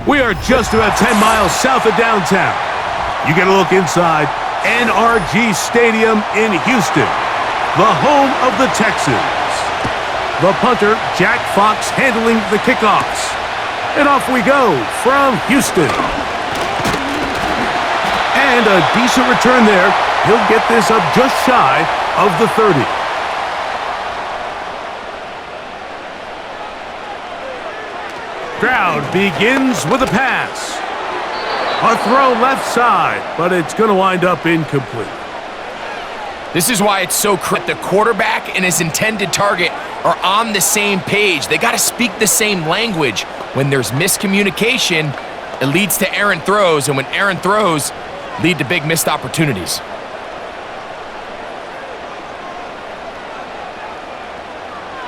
We are just about 10 miles south of downtown. You get a look inside NRG Stadium in Houston, the home of the Texans. The punter, Jack Fox, handling the kickoffs. And off we go from Houston. And a decent return there. He'll get this up just shy of the 30. Stroud begins with a pass. A throw left side, but it's going to wind up incomplete. This is why it's so critical. The quarterback and his intended target are on the same page. They got to speak the same language. When there's miscommunication, it leads to errant throws, and when errant throws lead to big missed opportunities.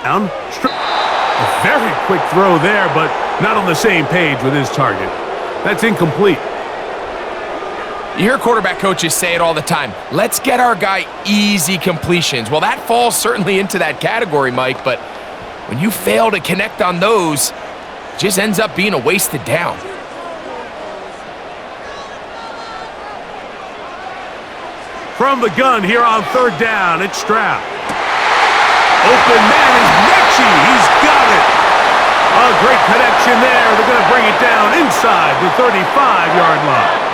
Down. A very quick throw there, but not on the same page with his target. That's incomplete. You hear quarterback coaches say it all the time. Let's get our guy easy completions. Well, that falls certainly into that category, Mike, but when you fail to connect on those, it just ends up being a wasted down. From the gun here on third down, it's Stroud. Open man is Mixon. He's got it. A great connection there. They're going to bring it down inside the 35-yard line.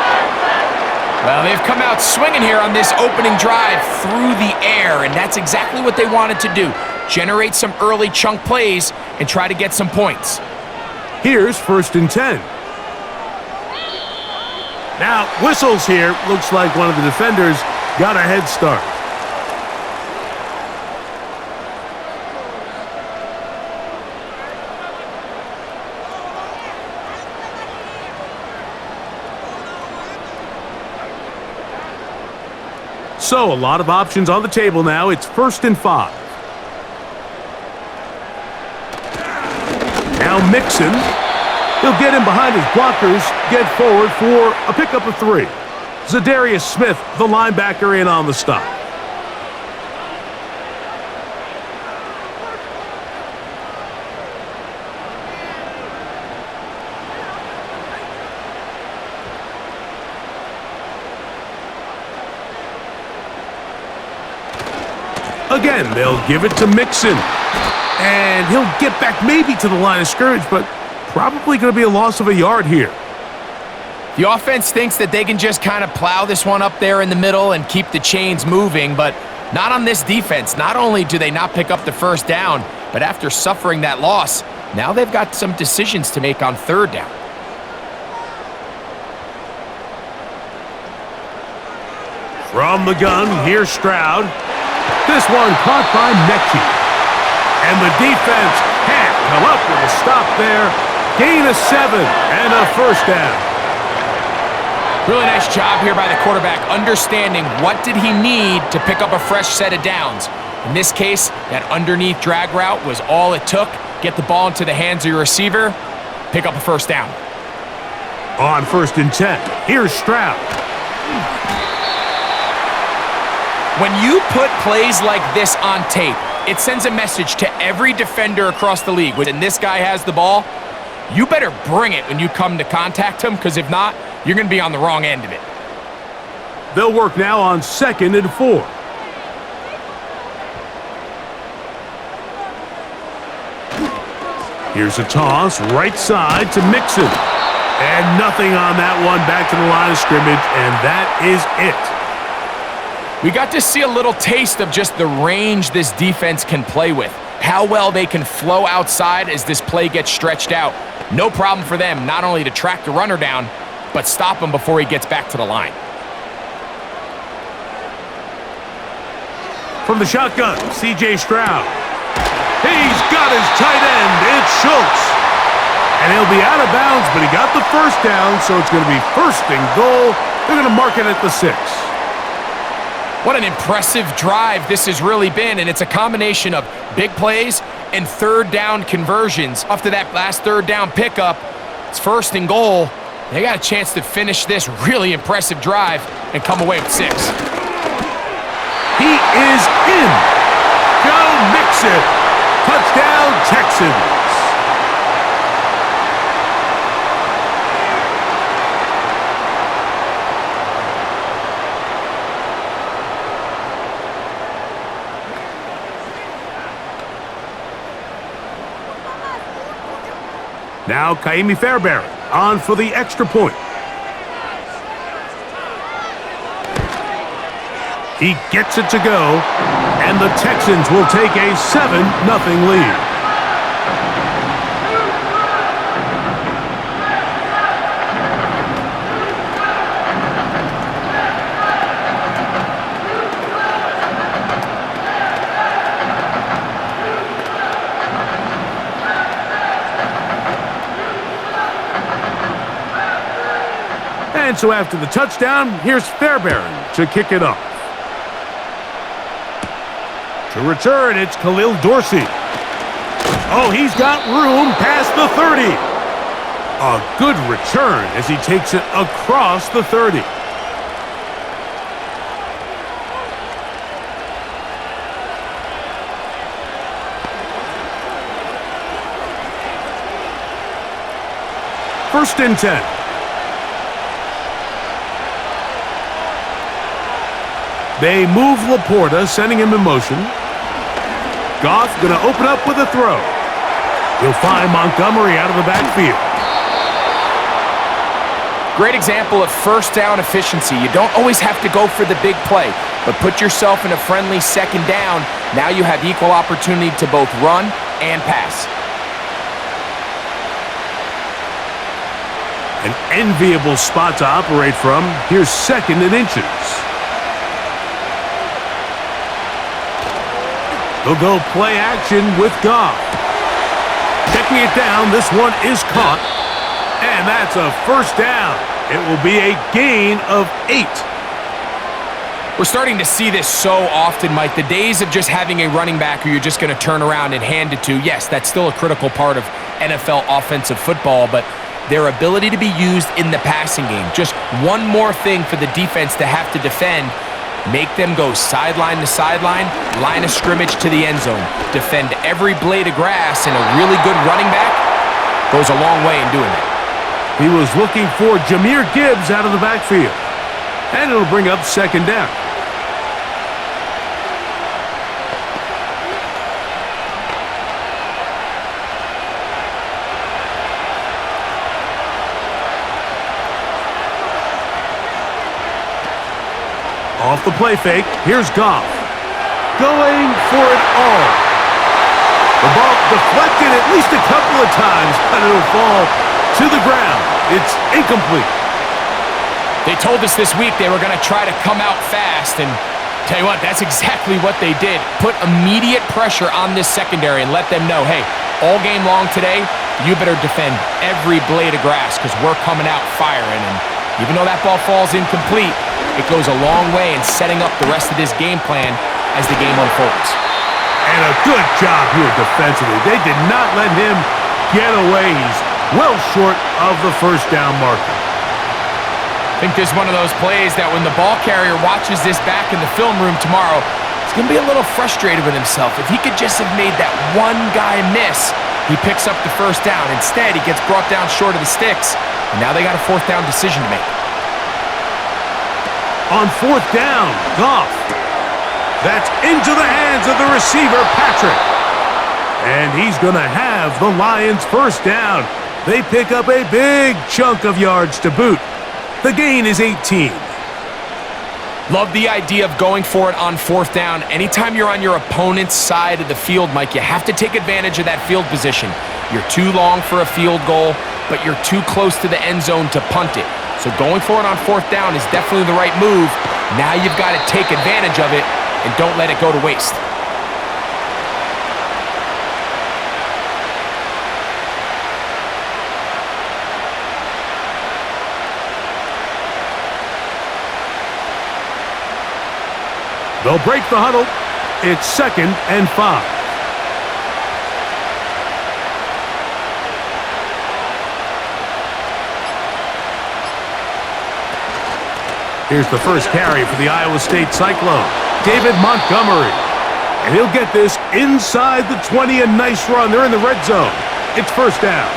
Well, they've come out swinging here on this opening drive through the air, and that's exactly what they wanted to do. Generate some early chunk plays and try to get some points. Here's 1st and 10. Now, whistles here. Looks like one of the defenders got a head start. So, a lot of options on the table now. It's 1st and 5. Now Mixon. He'll get in behind his blockers, get forward for a pickup of 3. Zadarius Smith, the linebacker, in on the stop. Again, they'll give it to Mixon. And he'll get back maybe to the line of scrimmage, but probably going to be a loss of a yard here. The offense thinks that they can just kind of plow this one up there in the middle and keep the chains moving, but not on this defense. Not only do they not pick up the first down, but after suffering that loss, now they've got some decisions to make on third down. From the gun, here's Stroud. This one caught by Mixon. And the defense can't come up with a stop there. Gain of 7 and a first down. Really nice job here by the quarterback, understanding what did he need to pick up a fresh set of downs. In this case, that underneath drag route was all it took. Get the ball into the hands of your receiver, pick up a first down. On 1st and 10, here's Stroud. When you put plays like this on tape, it sends a message to every defender across the league. When this guy has the ball, you better bring it when you come to contact him, because if not, you're going to be on the wrong end of it. They'll work now on 2nd and 4. Here's a toss, right side to Mixon. And nothing on that one, back to the line of scrimmage, and that is it. We got to see a little taste of just the range this defense can play with. How well they can flow outside as this play gets stretched out. No problem for them not only to track the runner down, but stop him before he gets back to the line. From the shotgun, C.J. Stroud. He's got his tight end. It's Schultz. And he'll be out of bounds, but he got the first down, so it's going to be 1st and goal. They're going to mark it at the 6. What an impressive drive this has really been, and it's a combination of big plays and third down conversions. After that last third down pickup, it's 1st and goal. They got a chance to finish this really impressive drive and come away with 6. He is in. Go Mixon. Touchdown, Texans. Now Kaimi Fairbairn on for the extra point. He gets it to go, and the Texans will take a 7-0 lead. And so after the touchdown, here's Fairbairn to kick it off. To return, it's Khalil Dorsey. Oh, he's got room past the 30. A good return as he takes it across the 30. First and 10. They move Laporta, sending him in motion. Goff going to open up with a throw. He'll find Montgomery out of the backfield. Great example of first down efficiency. You don't always have to go for the big play, but put yourself in a friendly second down. Now you have equal opportunity to both run and pass. An enviable spot to operate from. Here's second and inches. They'll go play action with Goff. Checking it down, this one is caught. And that's a first down. It will be a gain of 8. We're starting to see this so often, Mike. The days of just having a running back who you're just going to turn around and hand it to, yes, that's still a critical part of NFL offensive football, but their ability to be used in the passing game, just one more thing for the defense to have to defend. Make them go sideline to sideline, line of scrimmage to the end zone. Defend every blade of grass, and a really good running back goes a long way in doing that. He was looking for Jahmyr Gibbs out of the backfield. And it'll bring up second down. Off the play fake, here's Goff. Going for it all. The ball deflected at least a couple of times, but it'll fall to the ground. It's incomplete. They told us this week they were going to try to come out fast, and tell you what, that's exactly what they did. Put immediate pressure on this secondary and let them know, hey, all game long today, you better defend every blade of grass because we're coming out firing. And even though that ball falls incomplete, it goes a long way in setting up the rest of this game plan as the game unfolds. And a good job here defensively. They did not let him get away. He's well short of the first down marker. I think this is one of those plays that when the ball carrier watches this back in the film room tomorrow, he's going to be a little frustrated with himself. If he could just have made that one guy miss, he picks up the first down. Instead, he gets brought down short of the sticks, and now they got a fourth down decision to make. On fourth down, Goff. That's into the hands of the receiver, Patrick. And he's going to have the Lions first down. They pick up a big chunk of yards to boot. The gain is 18. Love the idea of going for it on fourth down. Anytime you're on your opponent's side of the field, Mike, you have to take advantage of that field position. You're too long for a field goal, but you're too close to the end zone to punt it. So going for it on fourth down is definitely the right move. Now you've got to take advantage of it and don't let it go to waste. They'll break the huddle. It's 2nd and 5. Here's the first carry for the Iowa State Cyclone, David Montgomery. And he'll get this inside the 20, a nice run. They're in the red zone. It's first down.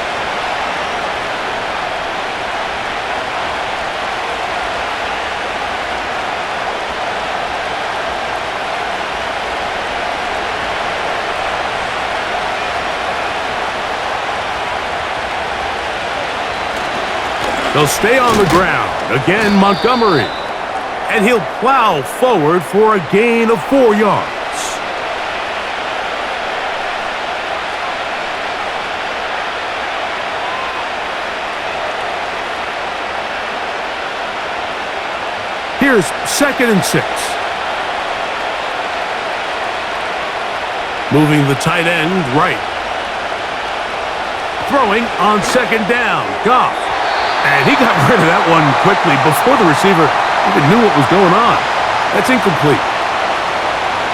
They'll stay on the ground. Again, Montgomery. And he'll plow forward for a gain of 4 yards. Here's 2nd and 6. Moving the tight end right. Throwing on 2nd down. Goff. And he got rid of that one quickly before the receiver even knew what was going on. That's incomplete.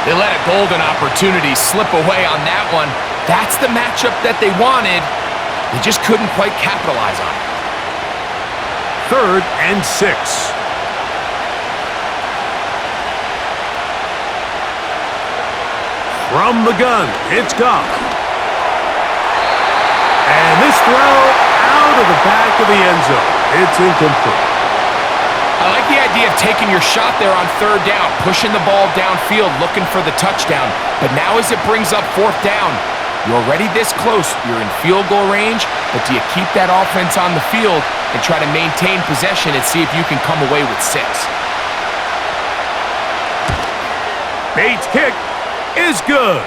They let a golden opportunity slip away on that one. That's the matchup that they wanted. They just couldn't quite capitalize on it. 3rd and 6. From the gun, it's Goff. And this throw out of the back of the end zone. It's incomplete. I like the idea of taking your shot there on 3rd down, pushing the ball downfield, looking for the touchdown. But now as it brings up 4th down, you're already this close. You're in field goal range, but do you keep that offense on the field and try to maintain possession and see if you can come away with 6? Bates' kick is good.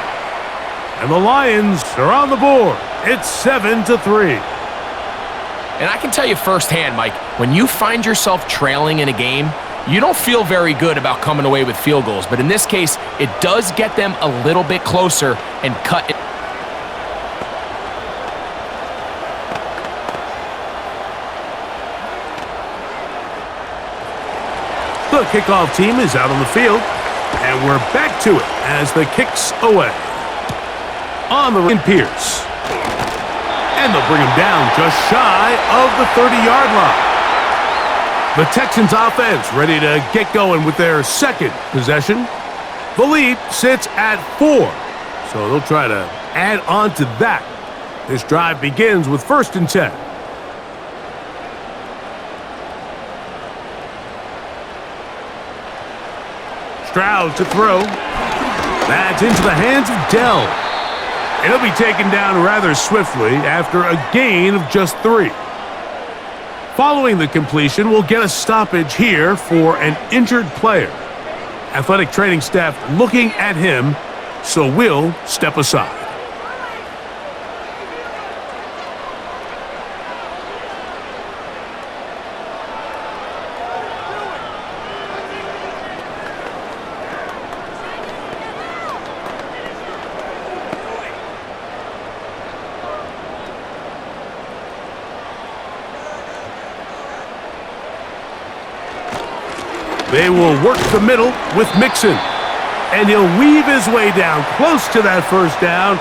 And the Lions are on the board. It's 7-3. And I can tell you firsthand, Mike, when you find yourself trailing in a game, you don't feel very good about coming away with field goals. But in this case, it does get them a little bit closer and cut it. The kickoff team is out on the field. And we're back to it as the kick's away. On the ring, Pierce. And they'll bring him down just shy of the 30-yard line. The Texans offense ready to get going with their 2nd possession. The lead sits at 4, so they'll try to add on to that. This drive begins with 1st and 10. Stroud to throw. That's into the hands of Dell. And he'll be taken down rather swiftly after a gain of just 3. Following the completion, we'll get a stoppage here for an injured player. Athletic training staff looking at him, so we'll step aside. They will work the middle with Mixon. And he'll weave his way down close to that 1st down.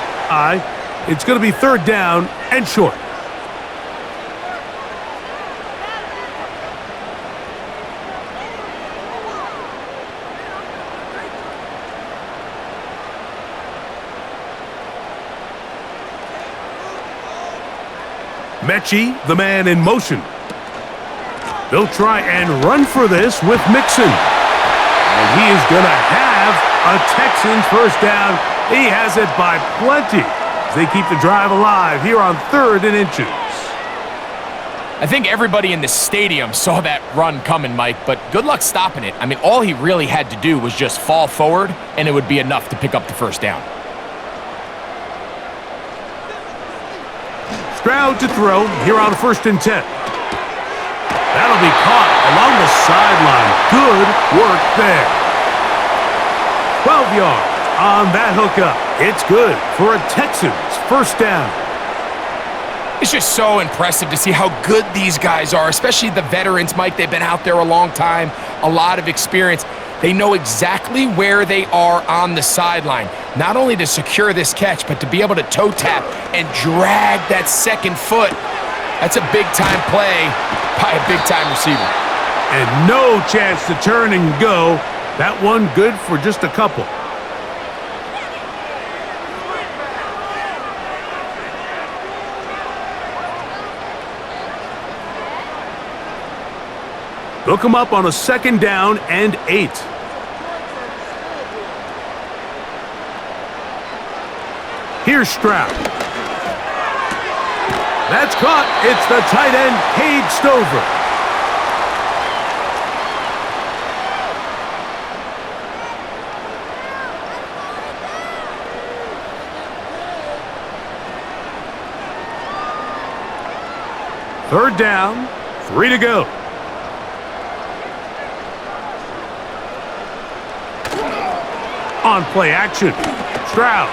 It's going to be 3rd down and short. Mechie, the man in motion. They'll try and run for this with Mixon. And he is going to have a Texans 1st down. He has it by plenty. They keep the drive alive here on 3rd and inches. I think everybody in the stadium saw that run coming, Mike, but good luck stopping it. I mean, all he really had to do was just fall forward, and it would be enough to pick up the 1st down. Stroud to throw here on 1st and 10. That'll be caught along the sideline. Good work there. 12 yards on that hookup. It's good for a Texans 1st down. It's just so impressive to see how good these guys are, especially the veterans, Mike. They've been out there a long time, a lot of experience. They know exactly where they are on the sideline, not only to secure this catch, but to be able to toe tap and drag that 2nd foot. That's a big-time play by a big-time receiver. And no chance to turn and go. That one good for just a couple. They'll come up on a 2nd down and 8. Here's Stroud. That's caught. It's the tight end, Cade Stover. Third down, 3 to go. On play action, Stroud.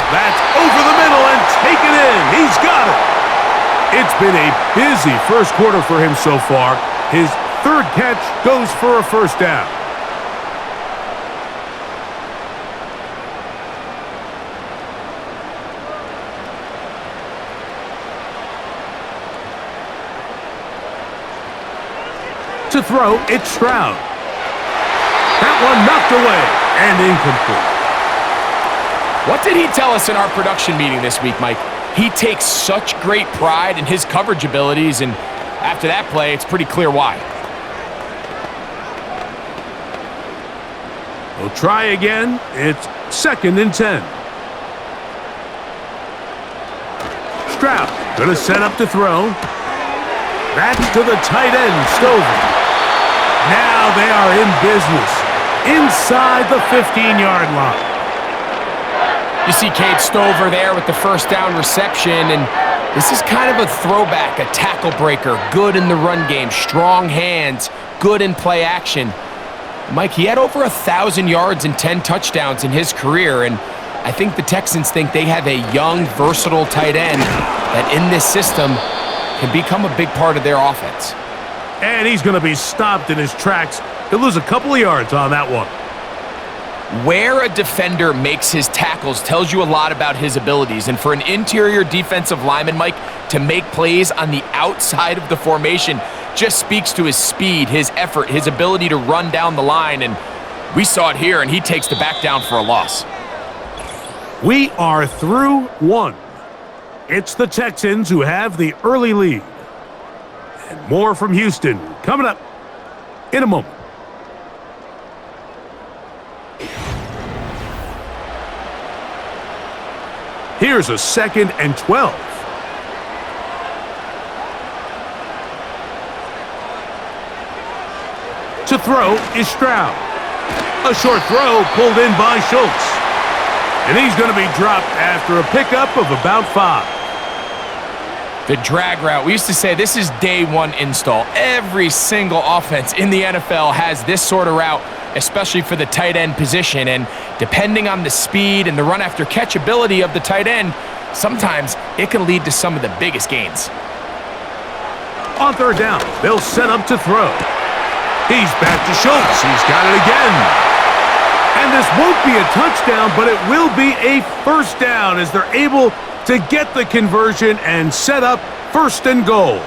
That's over the middle and taken in. He's got it. It's been a busy first quarter for him so far. His third catch goes for a first down. To throw, it's Stroud. That one knocked away and incomplete. What did he tell us in our production meeting this week, Mike? He takes such great pride in his coverage abilities, and after that play, it's pretty clear why. We'll try again. It's 2nd and 10. Stroud gonna set up to throw. That's to the tight end, Stover. Now they are in business inside the 15-yard line. You see Cade Stover there with the first down reception, and this is kind of a throwback, a tackle breaker, good in the run game, strong hands, good in play action. Mike, he had over 1,000 yards and 10 touchdowns in his career, and I think the Texans think they have a young, versatile tight end that in this system can become a big part of their offense. And he's going to be stopped in his tracks. He'll lose a couple of yards on that one. Where a defender makes his tackles tells you a lot about his abilities. And for an interior defensive lineman, Mike, to make plays on the outside of the formation just speaks to his speed, his effort, his ability to run down the line. And we saw it here, and he takes the back down for a loss. We are through one. It's the Texans who have the early lead. And more from Houston coming up in a moment. Here's a 2nd and 12. To throw is Stroud. A short throw pulled in by Schultz. And he's going to be dropped after a pickup of about 5. The drag route. We used to say this is day one install. Every single offense in the NFL has this sort of route, especially for the tight end position. And depending on the speed and the run after catch ability of the tight end, sometimes it can lead to some of the biggest gains. On third down, they'll set up to throw. He's back to Schultz. He's got it again. And this won't be a touchdown, but it will be a first down as they're able to get the conversion and set up 1st and goal.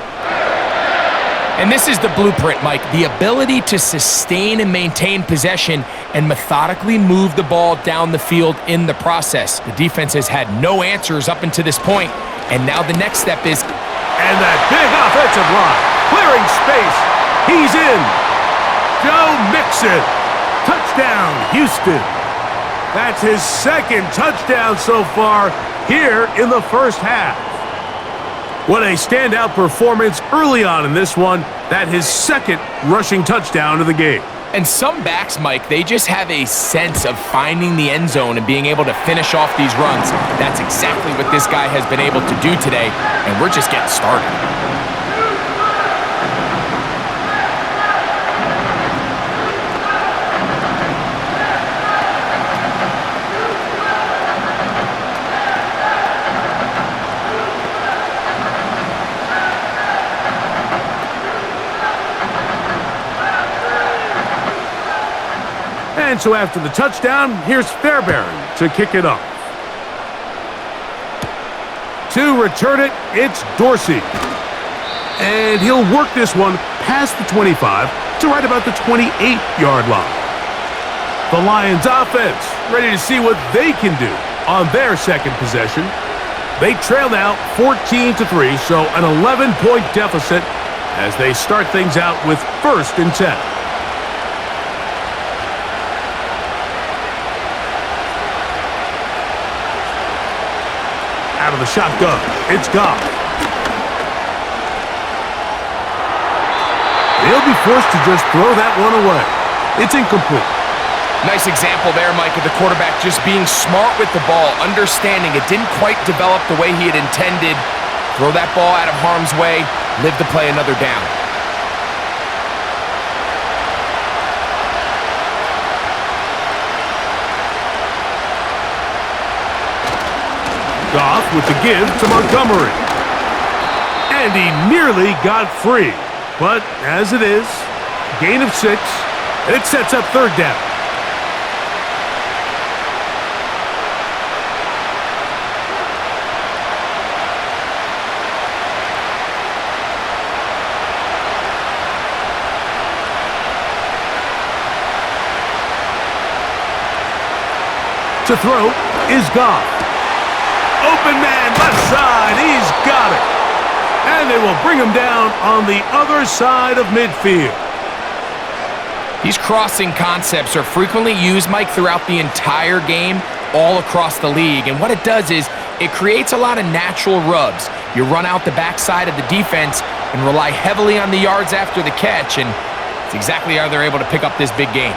And this is the blueprint, Mike. The ability to sustain and maintain possession and methodically move the ball down the field in the process. The defense has had no answers up until this point, and now the next step is... And that big offensive line, clearing space. He's in. Joe Mixon. Touchdown, Houston. That's his 2nd touchdown so far here in the first half. What a standout performance early on in this one. That his 2nd rushing touchdown of the game. And some backs, Mike, they just have a sense of finding the end zone and being able to finish off these runs. That's exactly what this guy has been able to do today, and we're just getting started. And so after the touchdown, here's Fairbairn to kick it off. To return it, it's Dorsey. And he'll work this one past the 25 to right about the 28-yard line. The Lions offense ready to see what they can do on their 2nd possession. They trail now 14-3, so an 11-point deficit as they start things out with 1st and 10. Out of the shotgun, it's Goff. He'll be forced to just throw that one away. It's incomplete. Nice example there, Mike, of the quarterback just being smart with the ball, understanding it didn't quite develop the way he had intended, Throw that ball out of harm's way, live to play another down. Goff with the give to Montgomery. And he nearly got free. But as it is, gain of 6, and it sets up third down. To throw is Goff. Open man, left side, he's got it. And they will bring him down on the other side of midfield. These crossing concepts are frequently used, Mike, throughout the entire game, all across the league. And what it does is it creates a lot of natural rubs. You run out the backside of the defense and rely heavily on the yards after the catch, and it's exactly how they're able to pick up this big gain.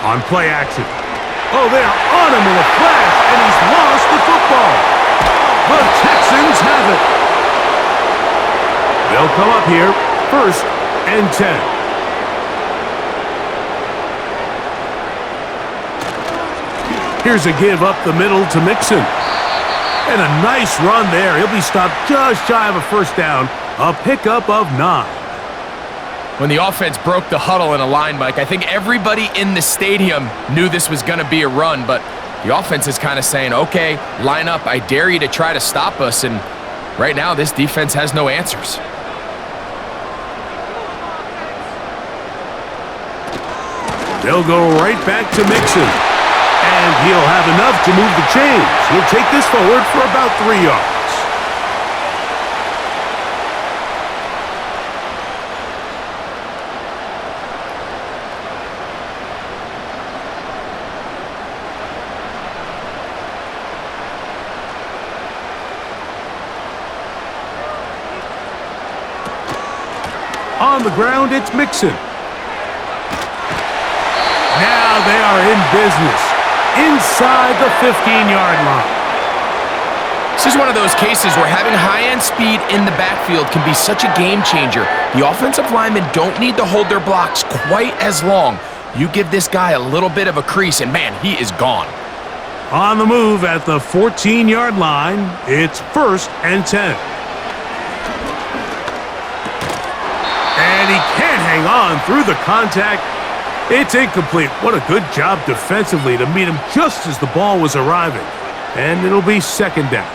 On play action. Oh, they are on him in a flash, and he's lost the football. The Texans have it. They'll come up here, 1st and 10. Here's a give up the middle to Mixon. And a nice run there. He'll be stopped just shy of a first down. A pickup of 9. When the offense broke the huddle in a line, Mike, I think everybody in the stadium knew this was going to be a run, but the offense is kind of saying, okay, line up, I dare you to try to stop us, and right now this defense has no answers. They'll go right back to Mixon, and he'll have enough to move the chains. He'll take this forward for about 3 yards. On the ground, it's Mixon. Now they are in business inside the 15-yard line. This is one of those cases where having high-end speed in the backfield can be such a game changer. The offensive linemen don't need to hold their blocks quite as long. You give this guy a little bit of a crease, and man, he is gone. On the move at the 14-yard line, it's 1st and 10. And he can't hang on through the contact. It's incomplete. What a good job defensively to meet him just as the ball was arriving. And it'll be 2nd down.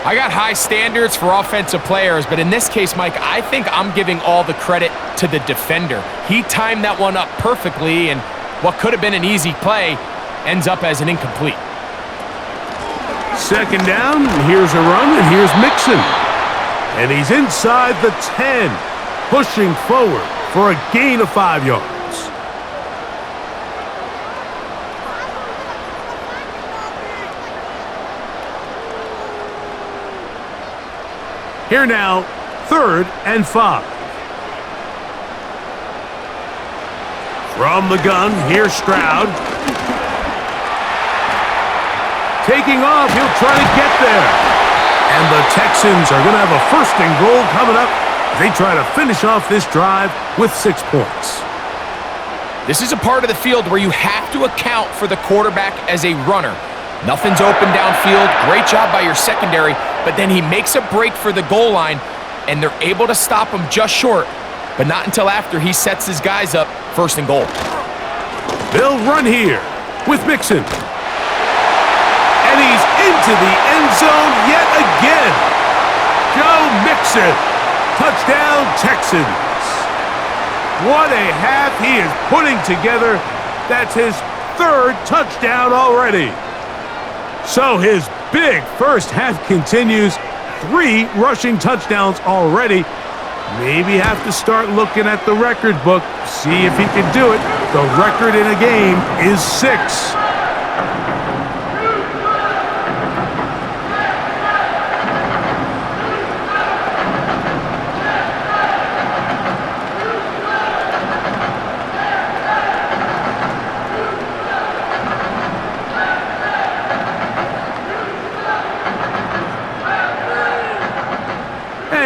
I got high standards for offensive players, but in this case, Mike, I think I'm giving all the credit to the defender. He timed that one up perfectly, and what could have been an easy play ends up as an incomplete. 2nd down, here's a run, and here's Mixon. And he's inside the 10, pushing forward for a gain of 5 yards. Here now, 3rd and 5. From the gun, here's Stroud. Taking off, he'll try to get there. And the Texans are going to have a 1st and goal coming up as they try to finish off this drive with 6 points. This is a part of the field where you have to account for the quarterback as a runner. Nothing's open downfield. Great job by your secondary, but then he makes a break for the goal line, and they're able to stop him just short, but not until after he sets his guys up 1st and goal. They'll run here with Mixon. And he's into the end zone yet again. Joe Mixon. Touchdown, Texans. What a half he is putting together. That's his 3rd touchdown already. So his big first half continues. 3 rushing touchdowns already. Maybe have to start looking at the record book, see if he can do it. The record in a game is 6.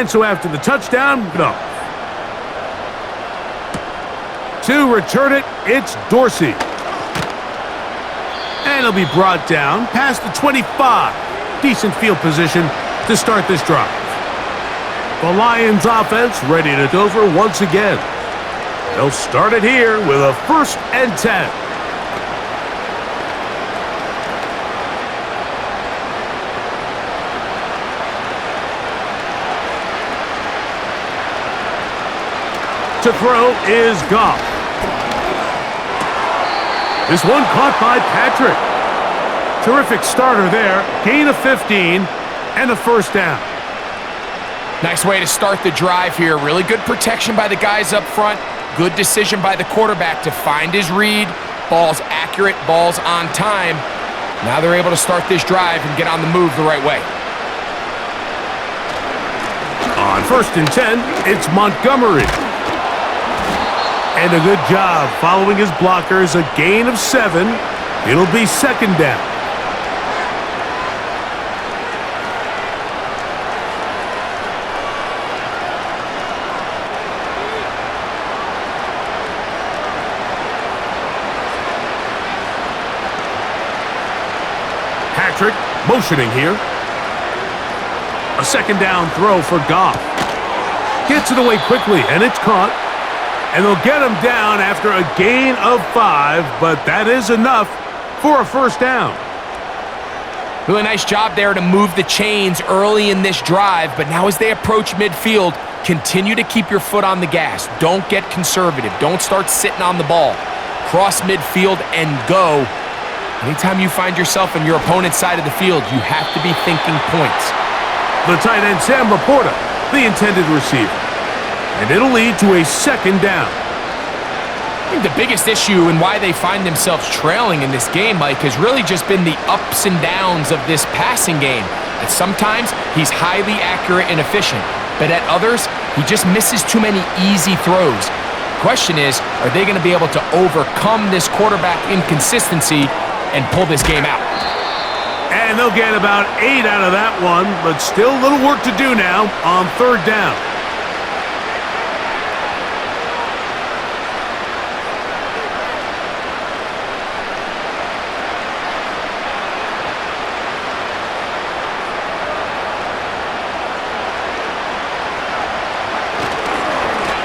And so after the touchdown, no. To return it, it's Dorsey. And he'll be brought down past the 25. Decent field position to start this drive. The Lions offense ready to go over once again. They'll start it here with a 1st and 10. To throw is Goff. This one caught by Patrick. Terrific starter there. Gain of 15 and a 1st down. Nice way to start the drive here. Really good protection by the guys up front. Good decision by the quarterback to find his read. Ball's accurate, ball's on time. Now they're able to start this drive and get on the move the right way. On 1st and 10, it's Montgomery. And a good job following his blockers. A gain of 7. It'll be 2nd down. Patrick motioning here. A 2nd down throw for Goff. Gets it away quickly, and it's caught. And they'll get him down after a gain of 5, but that is enough for a 1st down. Really nice job there to move the chains early in this drive, but now as they approach midfield, continue to keep your foot on the gas. Don't get conservative. Don't start sitting on the ball. Cross midfield and go. Anytime you find yourself on your opponent's side of the field, you have to be thinking points. The tight end, Sam Laporta, the intended receiver. And it'll lead to a 2nd down. I think the biggest issue and why they find themselves trailing in this game, Mike, has really just been the ups and downs of this passing game. At sometimes, he's highly accurate and efficient, but at others, he just misses too many easy throws. The question is, are they going to be able to overcome this quarterback inconsistency and pull this game out? And they'll get about 8 out of that one, but still a little work to do now on 3rd down.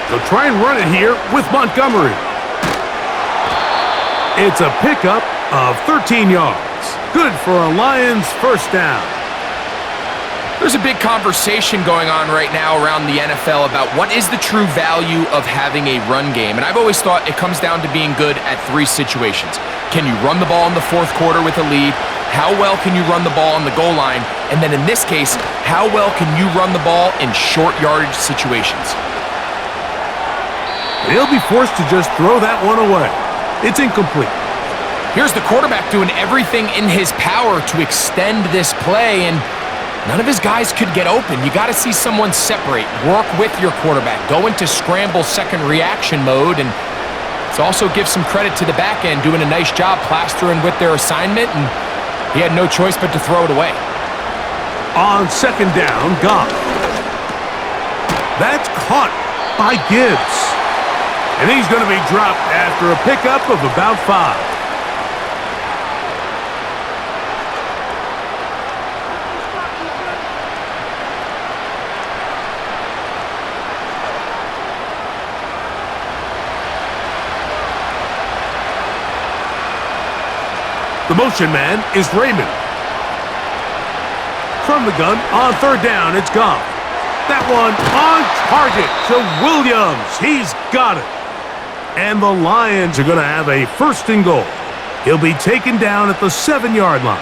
They'll try and run it here with Montgomery. It's a pickup of 13 yards. Good for a Lions 1st down. There's a big conversation going on right now around the NFL about what is the true value of having a run game. And I've always thought it comes down to being good at 3 situations. Can you run the ball in the 4th quarter with a lead? How well can you run the ball on the goal line? And then in this case, how well can you run the ball in short yardage situations? He'll be forced to just throw that one away. It's incomplete. Here's the quarterback doing everything in his power to extend this play, and none of his guys could get open. You got to see someone separate, work with your quarterback, go into scramble second reaction mode, and let's also give some credit to the back end doing a nice job plastering with their assignment, and he had no choice but to throw it away. On 2nd down, Goff. That's caught by Gibbs. And he's going to be dropped after a pickup of about 5. The motion man is Raymond. From the gun, on 3rd down, it's Goff. That one on target to Williams. He's got it. And the Lions are going to have a 1st and goal. He'll be taken down at the 7-yard line.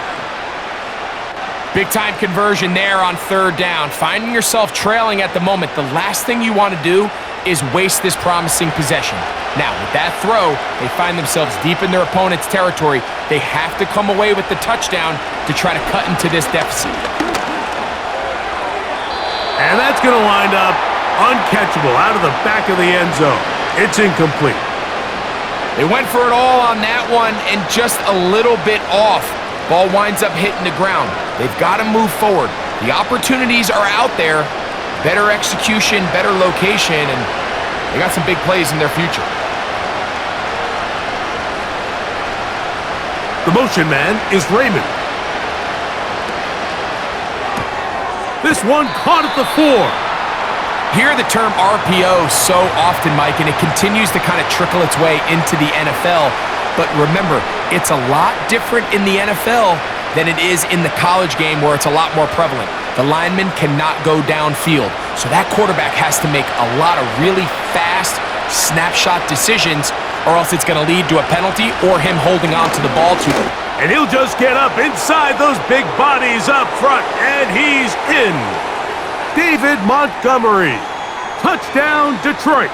Big-time conversion there on 3rd down. Finding yourself trailing at the moment, the last thing you want to do is waste this promising possession. Now, with that throw, they find themselves deep in their opponent's territory. They have to come away with the touchdown to try to cut into this deficit. And that's going to wind up uncatchable out of the back of the end zone. It's incomplete. They went for it all on that one and just a little bit off. Ball winds up hitting the ground. They've got to move forward. The opportunities are out there. better execution, better location, and they got some big plays in their future. The motion man is Raymond. This one caught at the 4. Hear the term RPO so often, Mike, and it continues to kind of trickle its way into the NFL. But remember, it's a lot different in the NFL than it is in the college game where it's a lot more prevalent. The lineman cannot go downfield, so that quarterback has to make a lot of really fast snapshot decisions, or else it's going to lead to a penalty or him holding on to the ball too. And he'll just get up inside those big bodies up front, and he's in. David Montgomery. Touchdown, Detroit.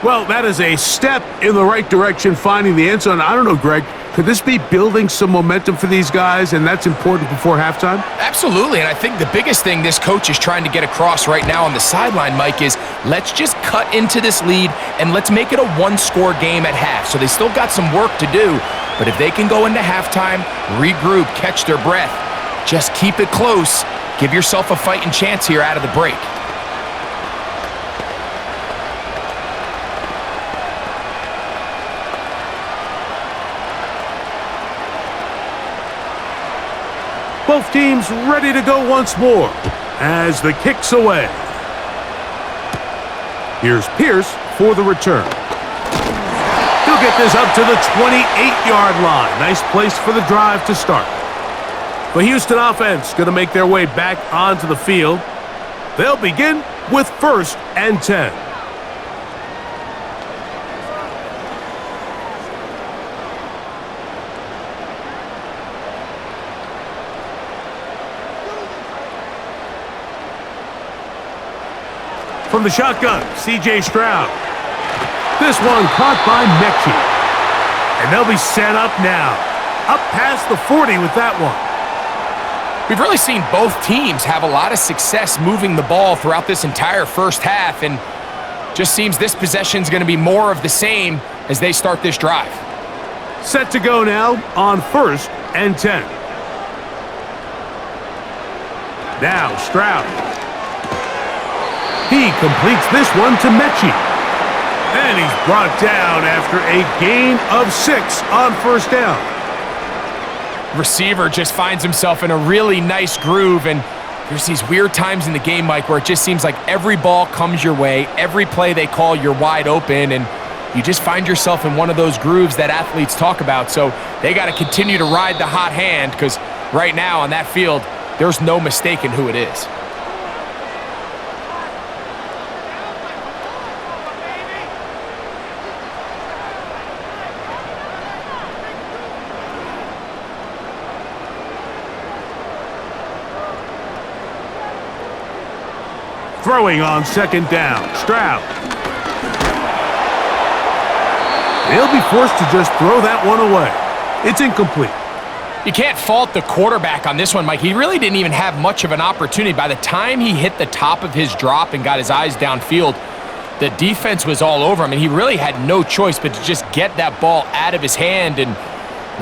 Well, that is a step in the right direction, finding the end zone. I don't know, Greg, could this be building some momentum for these guys, and that's important before halftime? Absolutely, and I think the biggest thing this coach is trying to get across right now on the sideline, Mike, is let's just cut into this lead and let's make it a one-score game at half. So they still got some work to do, but if they can go into halftime, regroup, catch their breath, just keep it close, give yourself a fighting chance here out of the break. Both teams ready to go once more as the kick's away. Here's Pierce for the return. He'll get this up to the 28-yard line. Nice place for the drive to start. The Houston offense going to make their way back onto the field. They'll begin with 1st and 10. From the shotgun, C.J. Stroud. This one caught by Mixon. And they'll be set up now. Up past the 40 with that one. We've really seen both teams have a lot of success moving the ball throughout this entire first half, and just seems this possession is going to be more of the same as they start this drive. Set to go now on 1st and 10. Now Stroud. He completes this one to Mechie. And he's brought down after a gain of 6 on 1st down. Receiver just finds himself in a really nice groove, and there's these weird times in the game, Mike, where it just seems like every ball comes your way, every play they call, you're wide open, and you just find yourself in one of those grooves that athletes talk about. So they got to continue to ride the hot hand, because right now on that field, there's no mistaking who it is. Throwing on 2nd down, Stroud. They'll be forced to just throw that one away. It's incomplete. You can't fault the quarterback on this one, Mike. He really didn't even have much of an opportunity. By the time he hit the top of his drop and got his eyes downfield, the defense was all over him, and he really had no choice but to just get that ball out of his hand and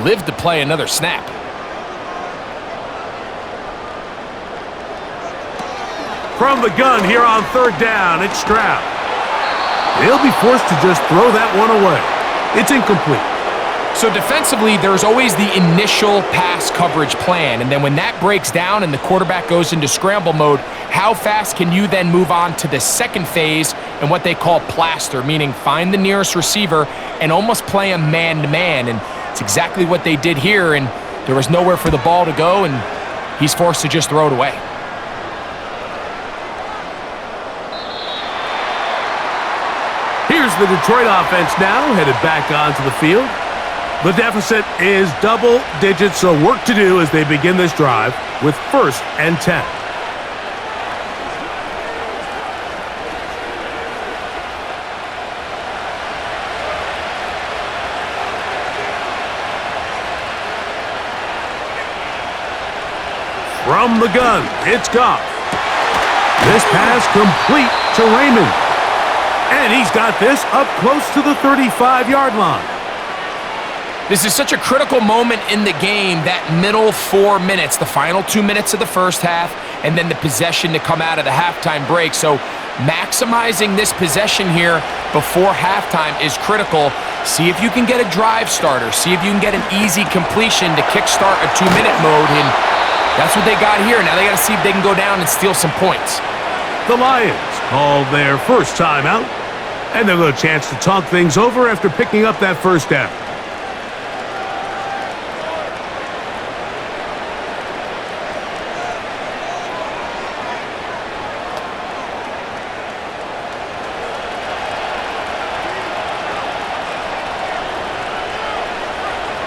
live to play another snap. From the gun here on 3rd down, it's Stroud. They'll be forced to just throw that one away. It's incomplete. So defensively, there's always the initial pass coverage plan, and then when that breaks down and the quarterback goes into scramble mode, how fast can you then move on to the second phase and what they call plaster, meaning find the nearest receiver and almost play him man-to-man, and it's exactly what they did here, and there was nowhere for the ball to go, and he's forced to just throw it away. Here's the Detroit offense now, headed back onto the field. The deficit is double digits, so work to do as they begin this drive with 1st and 10. From the gun, it's Goff. This pass complete to Raymond. And he's got this up close to the 35-yard line. This is such a critical moment in the game, that middle 4 minutes, the final 2 minutes of the first half, and then the possession to come out of the halftime break. So maximizing this possession here before halftime is critical. See if you can get a drive starter. See if you can get an easy completion to kickstart a 2-minute mode, and that's what they got here. Now they got to see if they can go down and steal some points. The Lions called their first timeout, and they'll get a chance to talk things over after picking up that first down.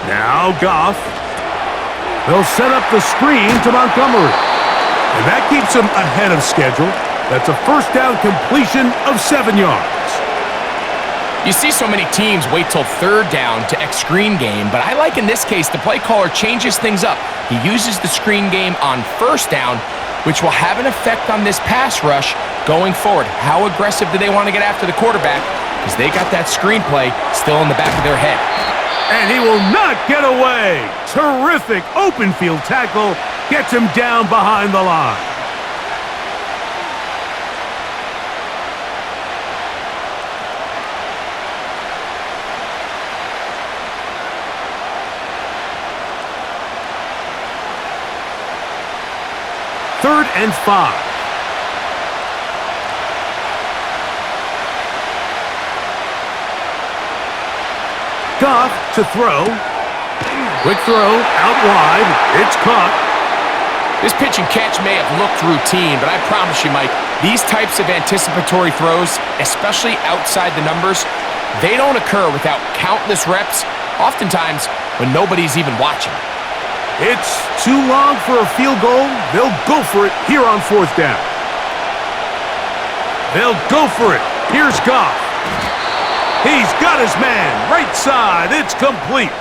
Now Goff. They'll set up the screen to Montgomery. And that keeps him ahead of schedule. That's a first down completion of 7 yards. You see so many teams wait till third down to X screen game, but I like in this case the play caller changes things up. He uses the screen game on first down, which will have an effect on this pass rush going forward. How aggressive do they want to get after the quarterback? Because they got that screenplay still in the back of their head. And he will not get away. Terrific open field tackle. Gets him down behind the line. Third and 5. Goff to throw. Quick throw, out wide. It's caught. This pitch and catch may have looked routine, but I promise you, Mike, these types of anticipatory throws, especially outside the numbers, they don't occur without countless reps, oftentimes when nobody's even watching. It's too long for a field goal. They'll go for it here on fourth down. They'll go for it. Here's Goff. He's got his man, right side, it's complete.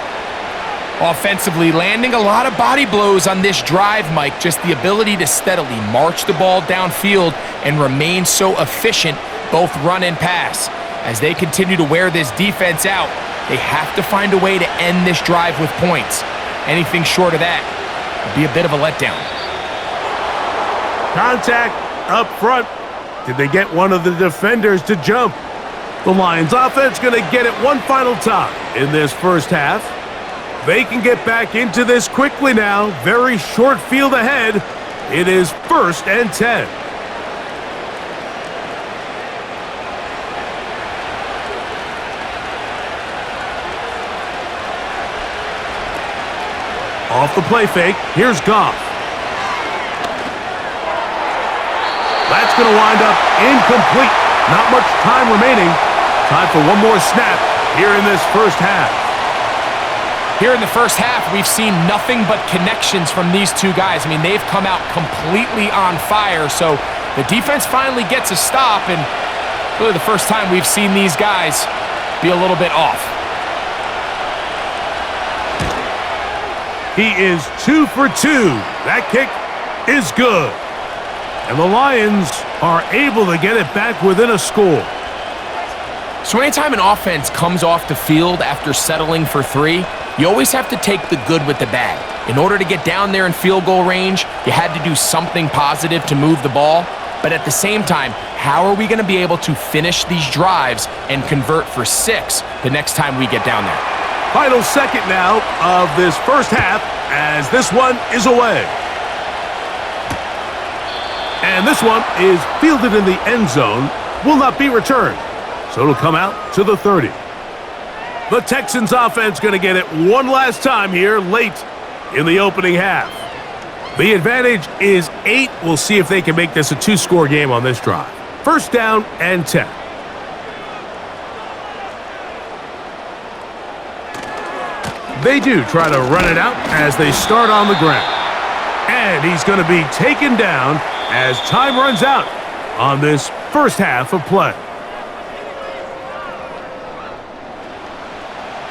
Offensively, landing a lot of body blows on this drive, Mike. Just the ability to steadily march the ball downfield and remain so efficient, both run and pass. As they continue to wear this defense out, they have to find a way to end this drive with points. Anything short of that would be a bit of a letdown. Contact up front. Did they get one of the defenders to jump? The Lions offense going to get it one final time in this first half. They can get back into this quickly now. Very short field ahead. It is 1st and 10. Off the play fake. Here's Goff. That's going to wind up incomplete. Not much time remaining. Time for one more snap here in this first half. Here in the first half, we've seen nothing but connections from these two guys. I mean, they've come out completely on fire, so the defense finally gets a stop, and really the first time we've seen these guys be a little bit off. He is 2 for 2. That kick is good. And the Lions are able to get it back within a score. So anytime an offense comes off the field after settling for 3, you always have to take the good with the bad. In order to get down there in field goal range, you had to do something positive to move the ball. But at the same time, how are we going to be able to finish these drives and convert for 6 the next time we get down there? Final second now of this first half as this one is away. And this one is fielded in the end zone, will not be returned. So it'll come out to the 30. The Texans offense going to get it one last time here late in the opening half. The advantage is 8. We'll see if they can make this a 2-score game on this drive. First down and 10. They do try to run it out as they start on the ground. And he's going to be taken down as time runs out on this first half of play.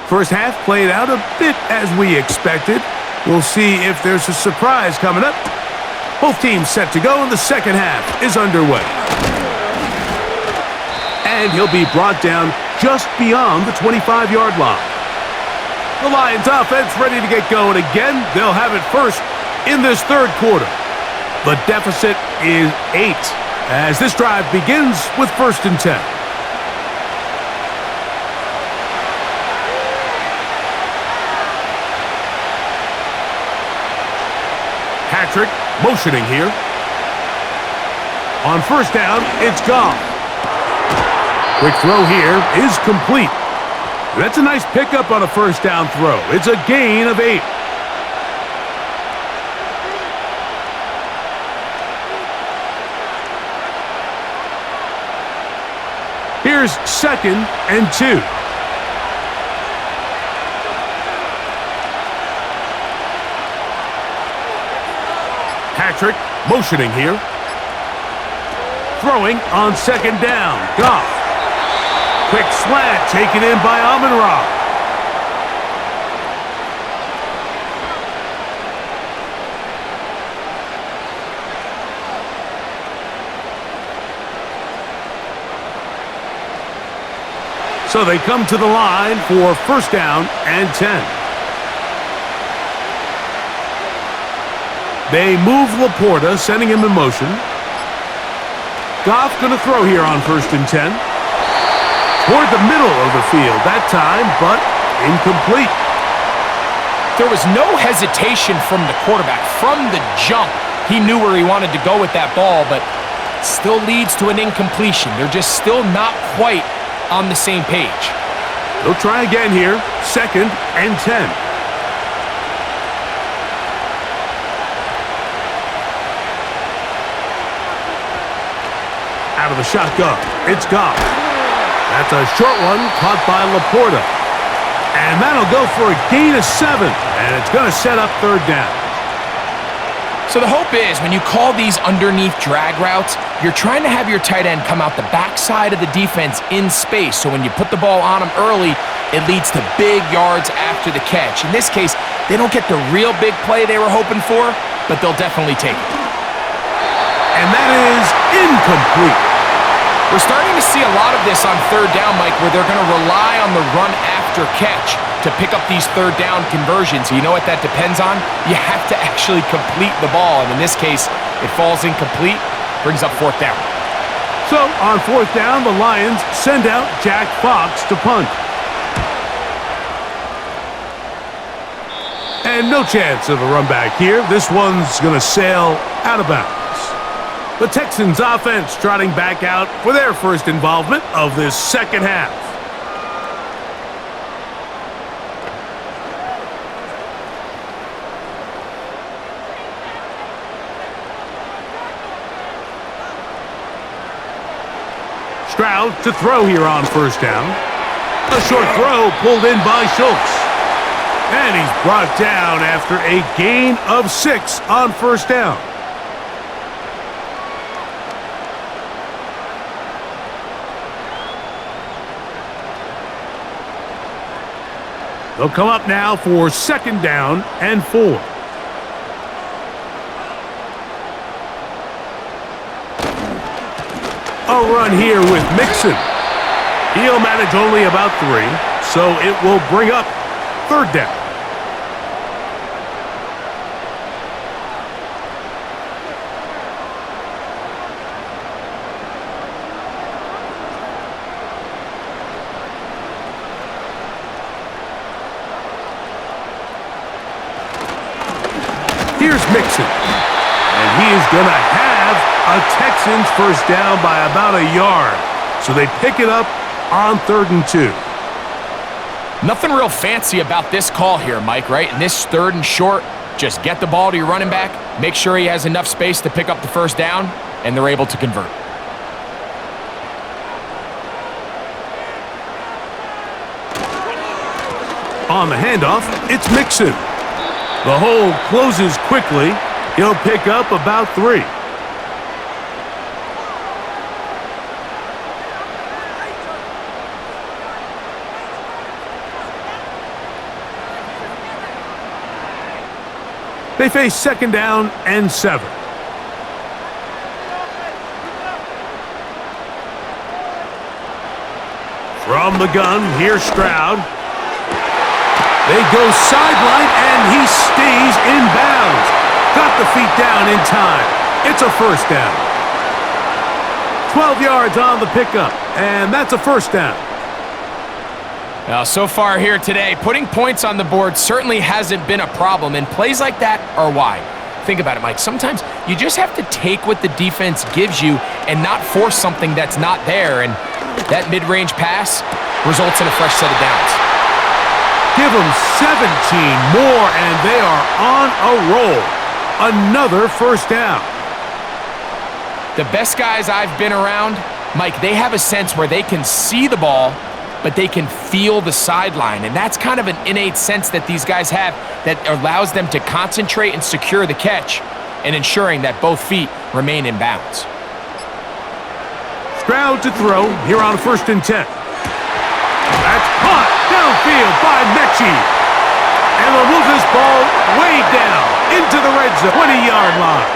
First half played out a bit as we expected. We'll see if there's a surprise coming up. Both teams set to go, and the second half is underway. And he'll be brought down just beyond the 25-yard line. The Lions offense ready to get going again. They'll have it first in this third quarter. The deficit is 8 as this drive begins with 1st and 10. Patrick motioning here. On 1st down, it's Goff. Quick throw here is complete. That's a nice pickup on a 1st down throw. It's a gain of 8. Here's 2nd and 2. Patrick motioning here. Throwing on 2nd down. Goff. Quick slant taken in by Amon-Ra. So they come to the line for 1st down and 10. They move Laporta, sending him in motion. Goff going to throw here on 1st and 10. Toward the middle of the field that time, but incomplete. There was no hesitation from the quarterback. From the jump, he knew where he wanted to go with that ball, but still leads to an incompletion. They're just still not quite on the same page. They'll try again here, 2nd and 10. Out of the shotgun, it's Goff. That's a short one caught by Laporta. And that'll go for a gain of 7, and it's going to set up 3rd down. So the hope is when you call these underneath drag routes, you're trying to have your tight end come out the backside of the defense in space. So when you put the ball on him early, it leads to big yards after the catch. In this case, they don't get the real big play they were hoping for, but they'll definitely take it. And that is incomplete. We're starting to see a lot of this on 3rd down, Mike, where they're going to rely on the run after catch to pick up these 3rd down conversions. You know what that depends on? You have to actually complete the ball, and in this case, it falls incomplete, brings up 4th down. So on 4th down, the Lions send out Jack Fox to punt. And no chance of a run back here. This one's going to sail out of bounds. The Texans offense trotting back out for their first involvement of this 2nd half. Stroud to throw here on 1st down. A short throw pulled in by Schultz. And he's brought down after a gain of 6 on 1st down. They'll come up now for 2nd down and 4. A run here with Mixon. He'll manage only about 3, so it will bring up 3rd down. Here's Mixon, and he is going to have a Texans 1st down by about a yard. So they pick it up on 3rd and 2. Nothing real fancy about this call here, Mike, right? In this 3rd and short, just get the ball to your running back, make sure he has enough space to pick up the 1st down, and they're able to convert. On the handoff, it's Mixon. The hole closes quickly. He'll pick up about 3. They face 2nd down and 7. From the gun, here's Stroud. They go sideline, and he stays in bounds. Got the feet down in time. It's a first down. 12 yards on the pickup, and that's a first down. Now, so far here today, putting points on the board certainly hasn't been a problem, and plays like that are why. Think about it, Mike. Sometimes you just have to take what the defense gives you and not force something that's not there, and that mid-range pass results in a fresh set of downs. Give them 17 more, and they are on a roll. Another first down. The best guys I've been around, Mike, they have a sense where they can see the ball, but they can feel the sideline. And that's kind of an innate sense that these guys have that allows them to concentrate and secure the catch and ensuring that both feet remain in bounds. Stroud to throw here on 1st and 10. That's caught downfield by Mixon. And they'll move this ball way down into the red zone, 20-yard line.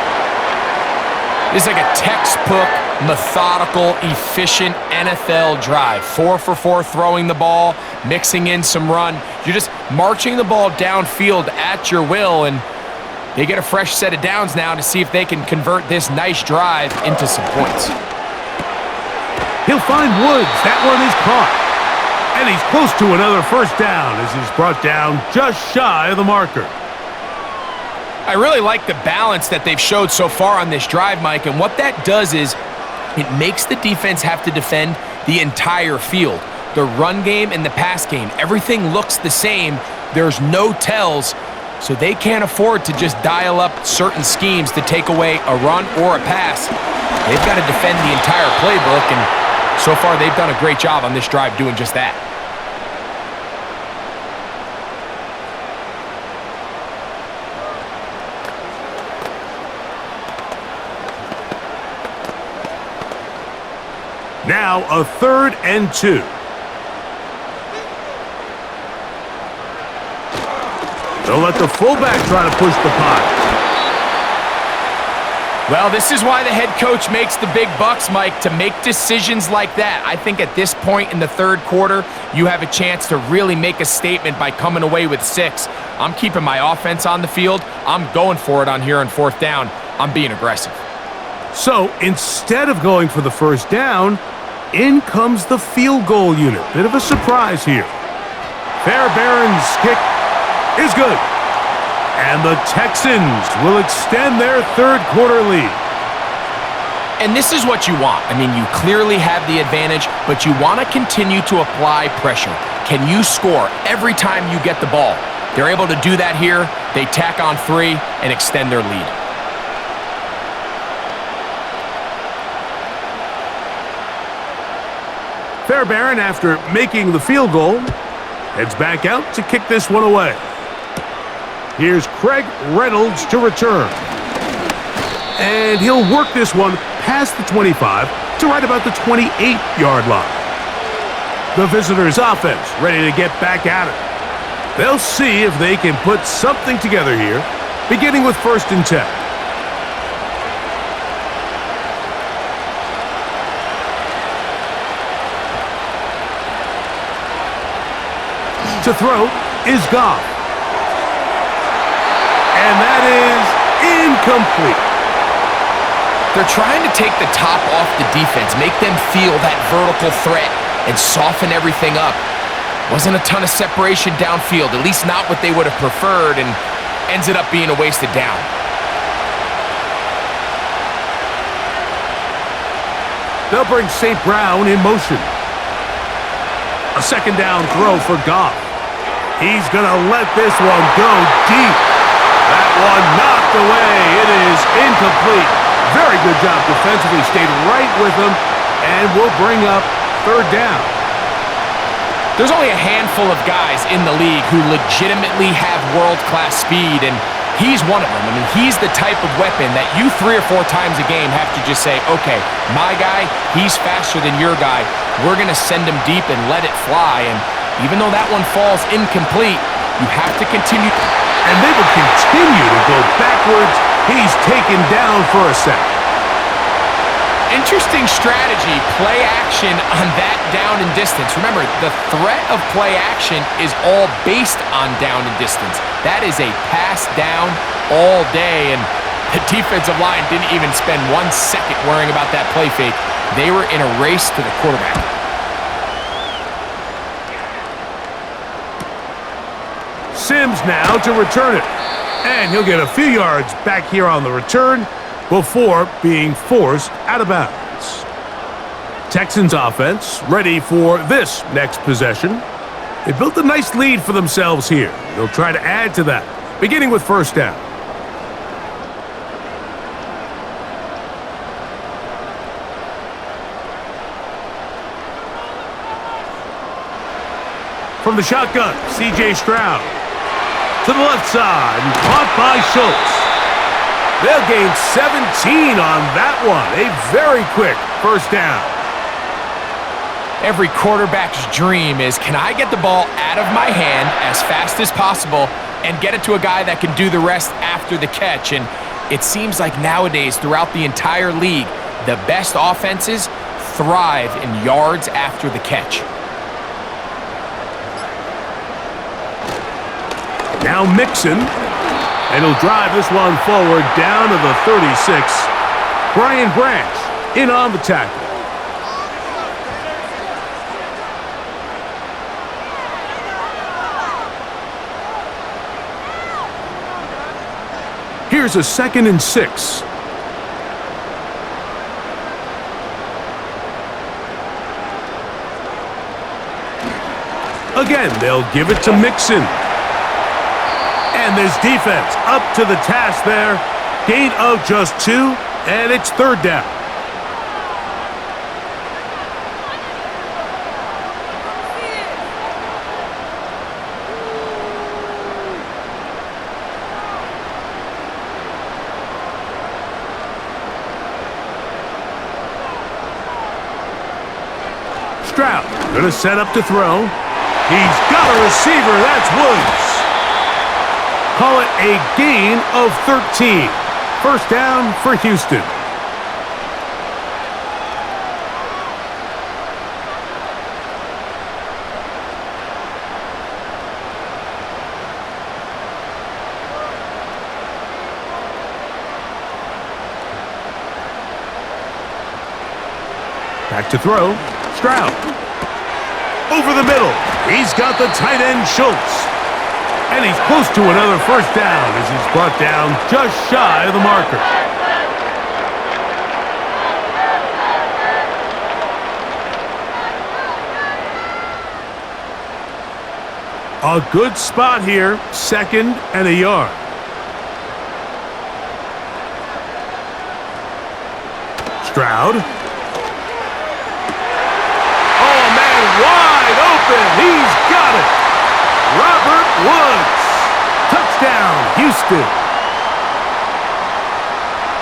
This is like a textbook, methodical, efficient NFL drive. 4 for 4 throwing the ball, mixing in some run. You're just marching the ball downfield at your will, and they get a fresh set of downs now to see if they can convert this nice drive into some points. He'll find Woods. That one is caught. And he's close to another first down as he's brought down just shy of the marker. I really like the balance that they've showed so far on this drive, Mike, and what that does is it makes the defense have to defend the entire field. The run game and the pass game, everything looks the same. There's no tells, so they can't afford to just dial up certain schemes to take away a run or a pass. They've got to defend the entire playbook, and so far they've done a great job on this drive doing just that. Now a 3rd and 2. They'll let the fullback try to push the pot. Well, this is why the head coach makes the big bucks, Mike, to make decisions like that. I think at this point in the 3rd quarter, you have a chance to really make a statement by coming away with 6. I'm keeping my offense on the field. I'm going for it on here on 4th down. I'm being aggressive. So instead of going for the first down, in comes the field goal unit. Bit of a surprise here. Fairbairn's kick is good. And the Texans will extend their 3rd quarter lead. And this is what you want. I mean, you clearly have the advantage, but you want to continue to apply pressure. Can you score every time you get the ball? They're able to do that here. They tack on 3 and extend their lead. Fairbairn, after making the field goal, heads back out to kick this one away. Here's Craig Reynolds to return. And he'll work this one past the 25 to right about the 28-yard line. The visitors' offense ready to get back at it. They'll see if they can put something together here, beginning with 1st and 10. To throw is Goff. And that is incomplete. They're trying to take the top off the defense, make them feel that vertical threat, and soften everything up. Wasn't a ton of separation downfield, at least not what they would have preferred, and ends it up being a wasted down. They'll bring St. Brown in motion. A 2nd down throw for Goff. He's going to let this one go deep. That one knocked away. It is incomplete. Very good job defensively. Stayed right with him and will bring up 3rd down. There's only a handful of guys in the league who legitimately have world-class speed, and he's one of them. I mean, he's the type of weapon that you 3 or 4 times a game have to just say, okay, my guy, he's faster than your guy. We're going to send him deep and let it fly. And even though that one falls incomplete, you have to continue. And they will continue to go backwards. He's taken down for a sack. Interesting strategy, play action on that down and distance. Remember, the threat of play action is all based on down and distance. That is a pass down all day, and the defensive line didn't even spend 1 second worrying about that play fake. They were in a race to the quarterback. Sims now to return it. And he'll get a few yards back here on the return before being forced out of bounds. Texans offense ready for this next possession. They built a nice lead for themselves here. They'll try to add to that, beginning with first down. From the shotgun, C.J. Stroud. To the left side, and caught by Schultz. They'll gain 17 on that one. A very quick first down. Every quarterback's dream is, can I get the ball out of my hand as fast as possible and get it to a guy that can do the rest after the catch? And it seems like nowadays, throughout the entire league, the best offenses thrive in yards after the catch. Now Mixon, and he'll drive this one forward down to the 36. Brian Branch in on the tackle. Here's a 2nd and 6. Again, they'll give it to Mixon. And this defense up to the task there. Gain of just 2, and it's third down. Stroud gonna set up to throw. He's got a receiver. That's Woods. Call it a gain of 13. First down for Houston. Back to throw. Stroud. Over the middle. He's got the tight end Schultz. And he's close to another first down as he's brought down just shy of the marker. A good spot here, 2nd and a yard. Stroud. Oh, man, wide open. He's got it. Robert Woods. Touchdown, Houston.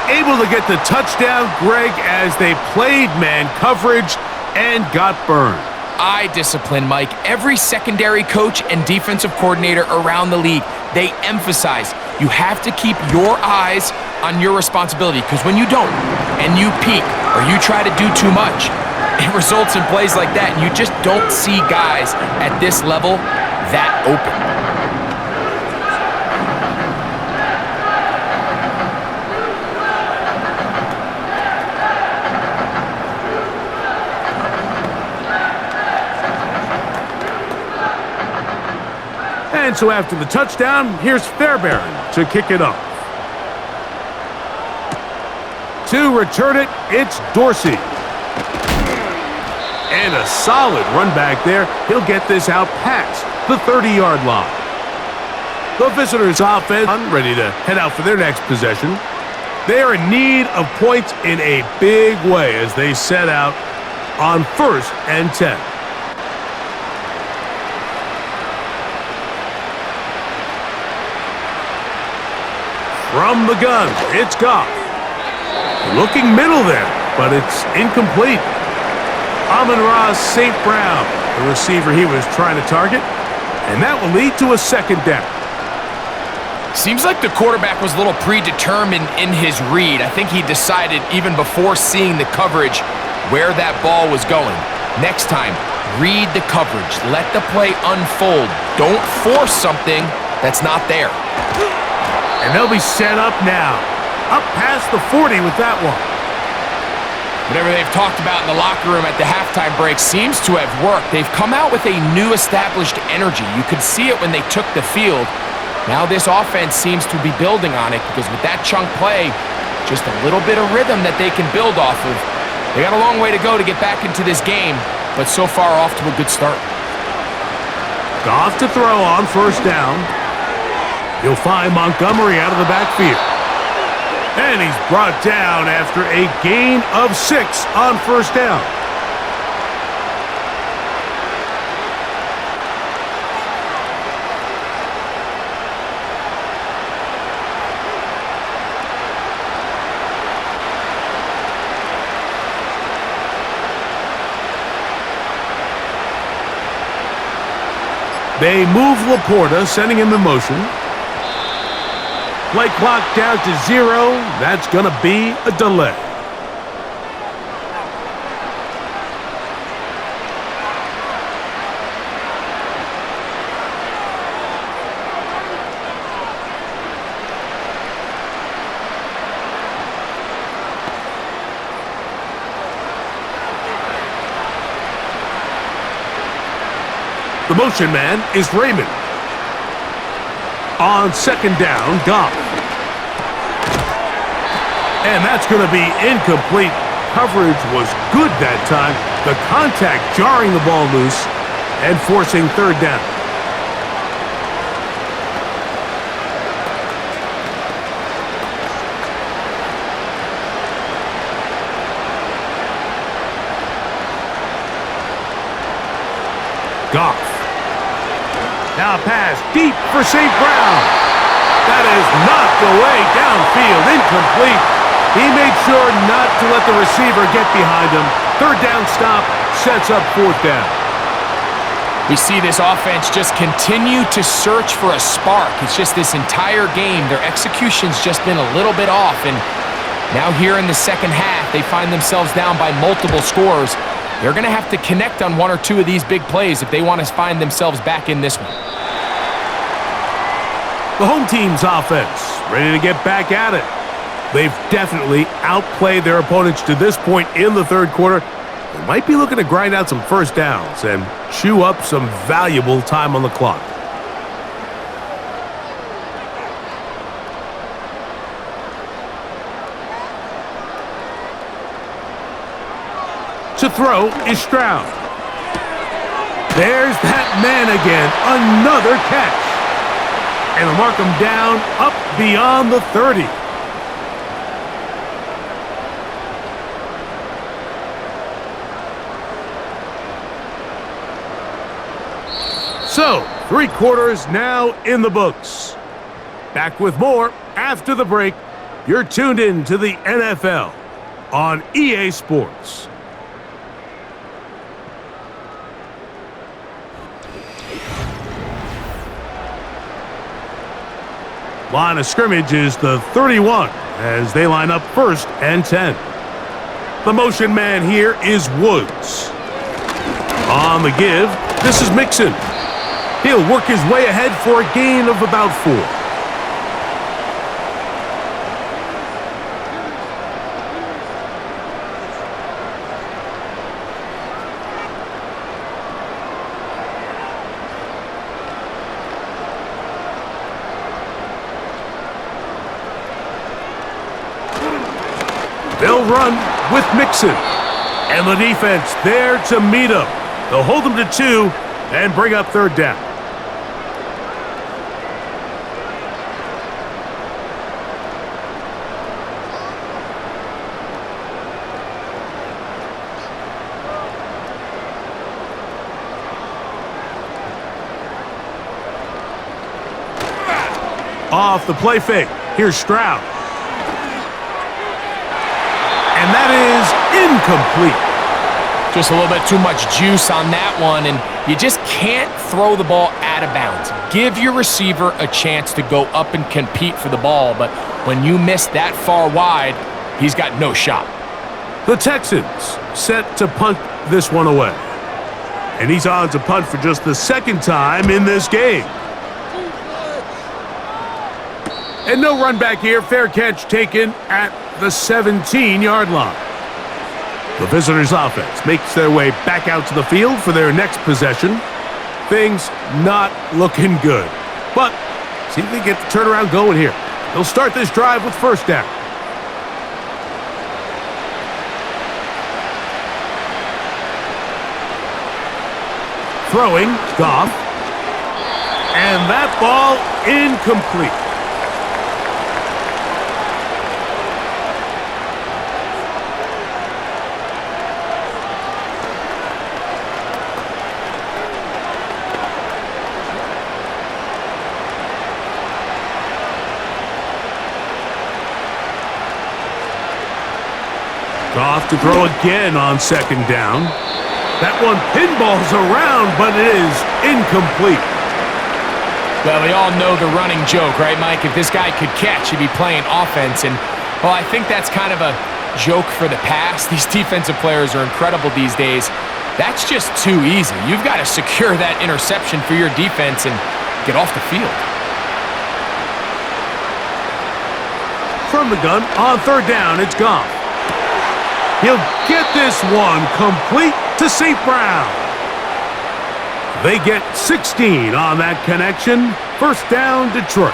Able to get the touchdown, Greg, as they played man coverage and got burned. Eye discipline, Mike. Every secondary coach and defensive coordinator around the league, they emphasize you have to keep your eyes on your responsibility, because when you don't and you peek or you try to do too much, it results in plays like that, and you just don't see guys at this level that open. And so after the touchdown, here's Fairbairn to kick it off. To return it, it's Dorsey. And a solid run back there. He'll get this out past the 30-yard line. The visitors' offense ready to head out for their next possession. They are in need of points in a big way as they set out on 1st and 10. From the gun, it's Goff. Looking middle there, but it's incomplete. Amon-Ra St. Brown, the receiver he was trying to target, and that will lead to a 2nd down. Seems like the quarterback was a little predetermined in his read. I think he decided even before seeing the coverage where that ball was going. Next time, read the coverage. Let the play unfold. Don't force something that's not there. And they'll be set up now. Up past the 40 with that one. Whatever they've talked about in the locker room at the halftime break seems to have worked. They've come out with a new established energy. You could see it when they took the field. Now this offense seems to be building on it because with that chunk play, just a little bit of rhythm that they can build off of. They got a long way to go to get back into this game, but so far off to a good start. Goff to throw on first down. He'll find Montgomery out of the backfield. And he's brought down after a gain of 6 on first down. They move Laporta, sending him in motion. Play clock down to 0. That's going to be a delay. The motion man is Raymond. On second down, Goff. And that's going to be incomplete. Coverage was good that time. The contact jarring the ball loose and forcing third down. Goff. Now pass deep for St. Brown. That is knocked away downfield, incomplete. He made sure not to let the receiver get behind him. Third down stop sets up fourth down. We see this offense just continue to search for a spark. It's just this entire game, their execution's just been a little bit off. And now here in the second half, they find themselves down by multiple scores. They're going to have to connect on one or two of these big plays if they want to find themselves back in this one. The home team's offense ready to get back at it. They've definitely outplayed their opponents to this point in the third quarter. They might be looking to grind out some first downs and chew up some valuable time on the clock. To throw is Stroud. There's that man again. Another catch. And they'll mark him down up beyond the 30. So, 3 quarters now in the books. Back with more after the break. You're tuned in to the NFL on EA Sports. Line of scrimmage is the 31 as they line up first and 10. The motion man here is Woods. On the give, this is Mixon. He'll work his way ahead for a gain of about 4. They'll run with Mixon. And the defense there to meet him. They'll hold him to 2 and bring up third down. Off the play fake. Here's Stroud. And that is incomplete. Just a little bit too much juice on that one, and you just can't throw the ball out of bounds. Give your receiver a chance to go up and compete for the ball, but when you miss that far wide, he's got no shot. The Texans set to punt this one away. And he's on to punt for just the second time in this game. And no run back here. Fair catch taken at the 17-yard line. The visitors' offense makes their way back out to the field for their next possession. Things not looking good. But see if they get the turnaround going here. They'll start this drive with first down. Throwing, Goff. And that ball incomplete. Goff to throw again on second down. That one pinballs around, but it is incomplete. Well, we all know the running joke, right, Mike? If this guy could catch, he'd be playing offense. And, well, I think that's kind of a joke for the past. These defensive players are incredible these days. That's just too easy. You've got to secure that interception for your defense and get off the field. From the gun, on third down, it's Goff. He'll get this one complete to St. Brown. They get 16 on that connection. First down, Detroit.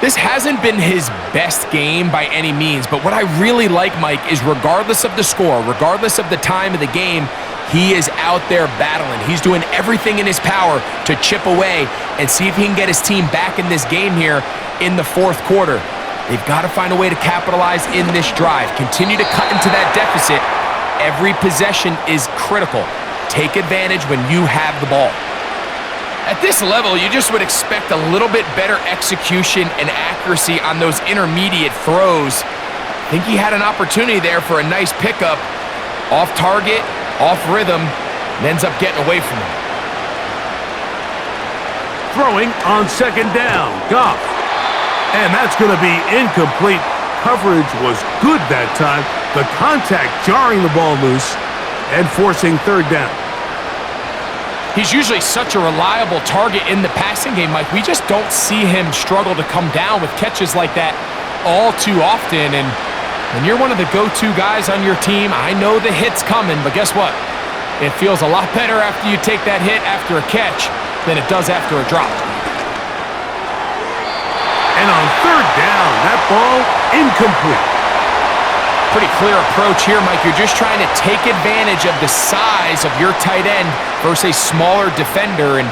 This hasn't been his best game by any means, but what I really like, Mike, is regardless of the score, regardless of the time of the game, he is out there battling. He's doing everything in his power to chip away and see if he can get his team back in this game here in the fourth quarter. They've got to find a way to capitalize in this drive. Continue to cut into that deficit. Every possession is critical. Take advantage when you have the ball. At this level, you just would expect a little bit better execution and accuracy on those intermediate throws. I think he had an opportunity there for a nice pickup. Off target, off rhythm, and ends up getting away from him. Throwing on second down, Goff. And that's going to be incomplete. Coverage was good that time. The contact jarring the ball loose and forcing third down. He's usually such a reliable target in the passing game, Mike. We just don't see him struggle to come down with catches like that all too often. And when you're one of the go-to guys on your team, I know the hit's coming, but guess what? It feels a lot better after you take that hit after a catch than it does after a drop. And on third down, that ball incomplete. Pretty clear approach here, Mike. You're just trying to take advantage of the size of your tight end versus a smaller defender, and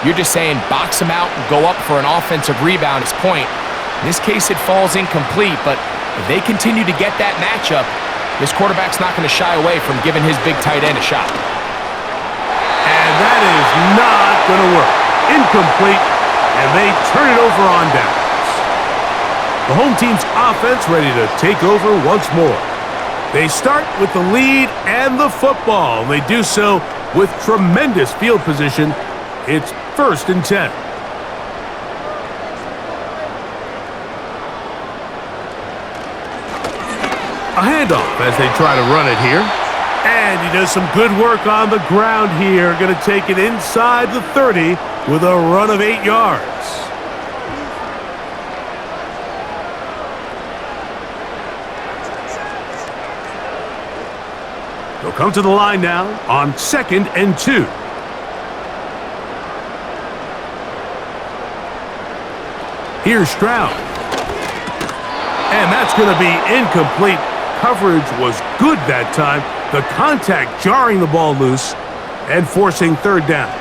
you're just saying box him out and go up for an offensive rebound at this point. In this case, it falls incomplete, but if they continue to get that matchup, this quarterback's not going to shy away from giving his big tight end a shot. And that is not going to work. Incomplete, and they turn it over on down. The home team's offense ready to take over once more. They start with the lead and the football. They do so with tremendous field position. It's 1st and 10. A handoff as they try to run it here. And he does some good work on the ground here. Going to take it inside the 30 with a run of 8 yards. They'll come to the line now on 2nd and 2. Here's Stroud. And that's going to be incomplete. Coverage was good that time. The contact jarring the ball loose and forcing third down.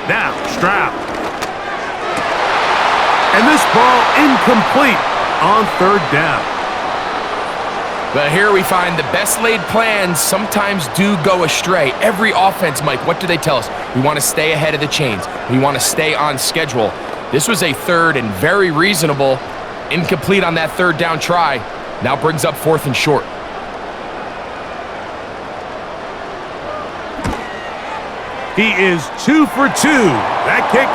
Now, Stroud. And this ball incomplete on third down. But here we find the best laid plans sometimes do go astray. Every offense, Mike, what do they tell us? We want to stay ahead of the chains. We want to stay on schedule. This was a third and very reasonable. Incomplete on that third down try. Now brings up 4th and short. He is 2 for 2. That kick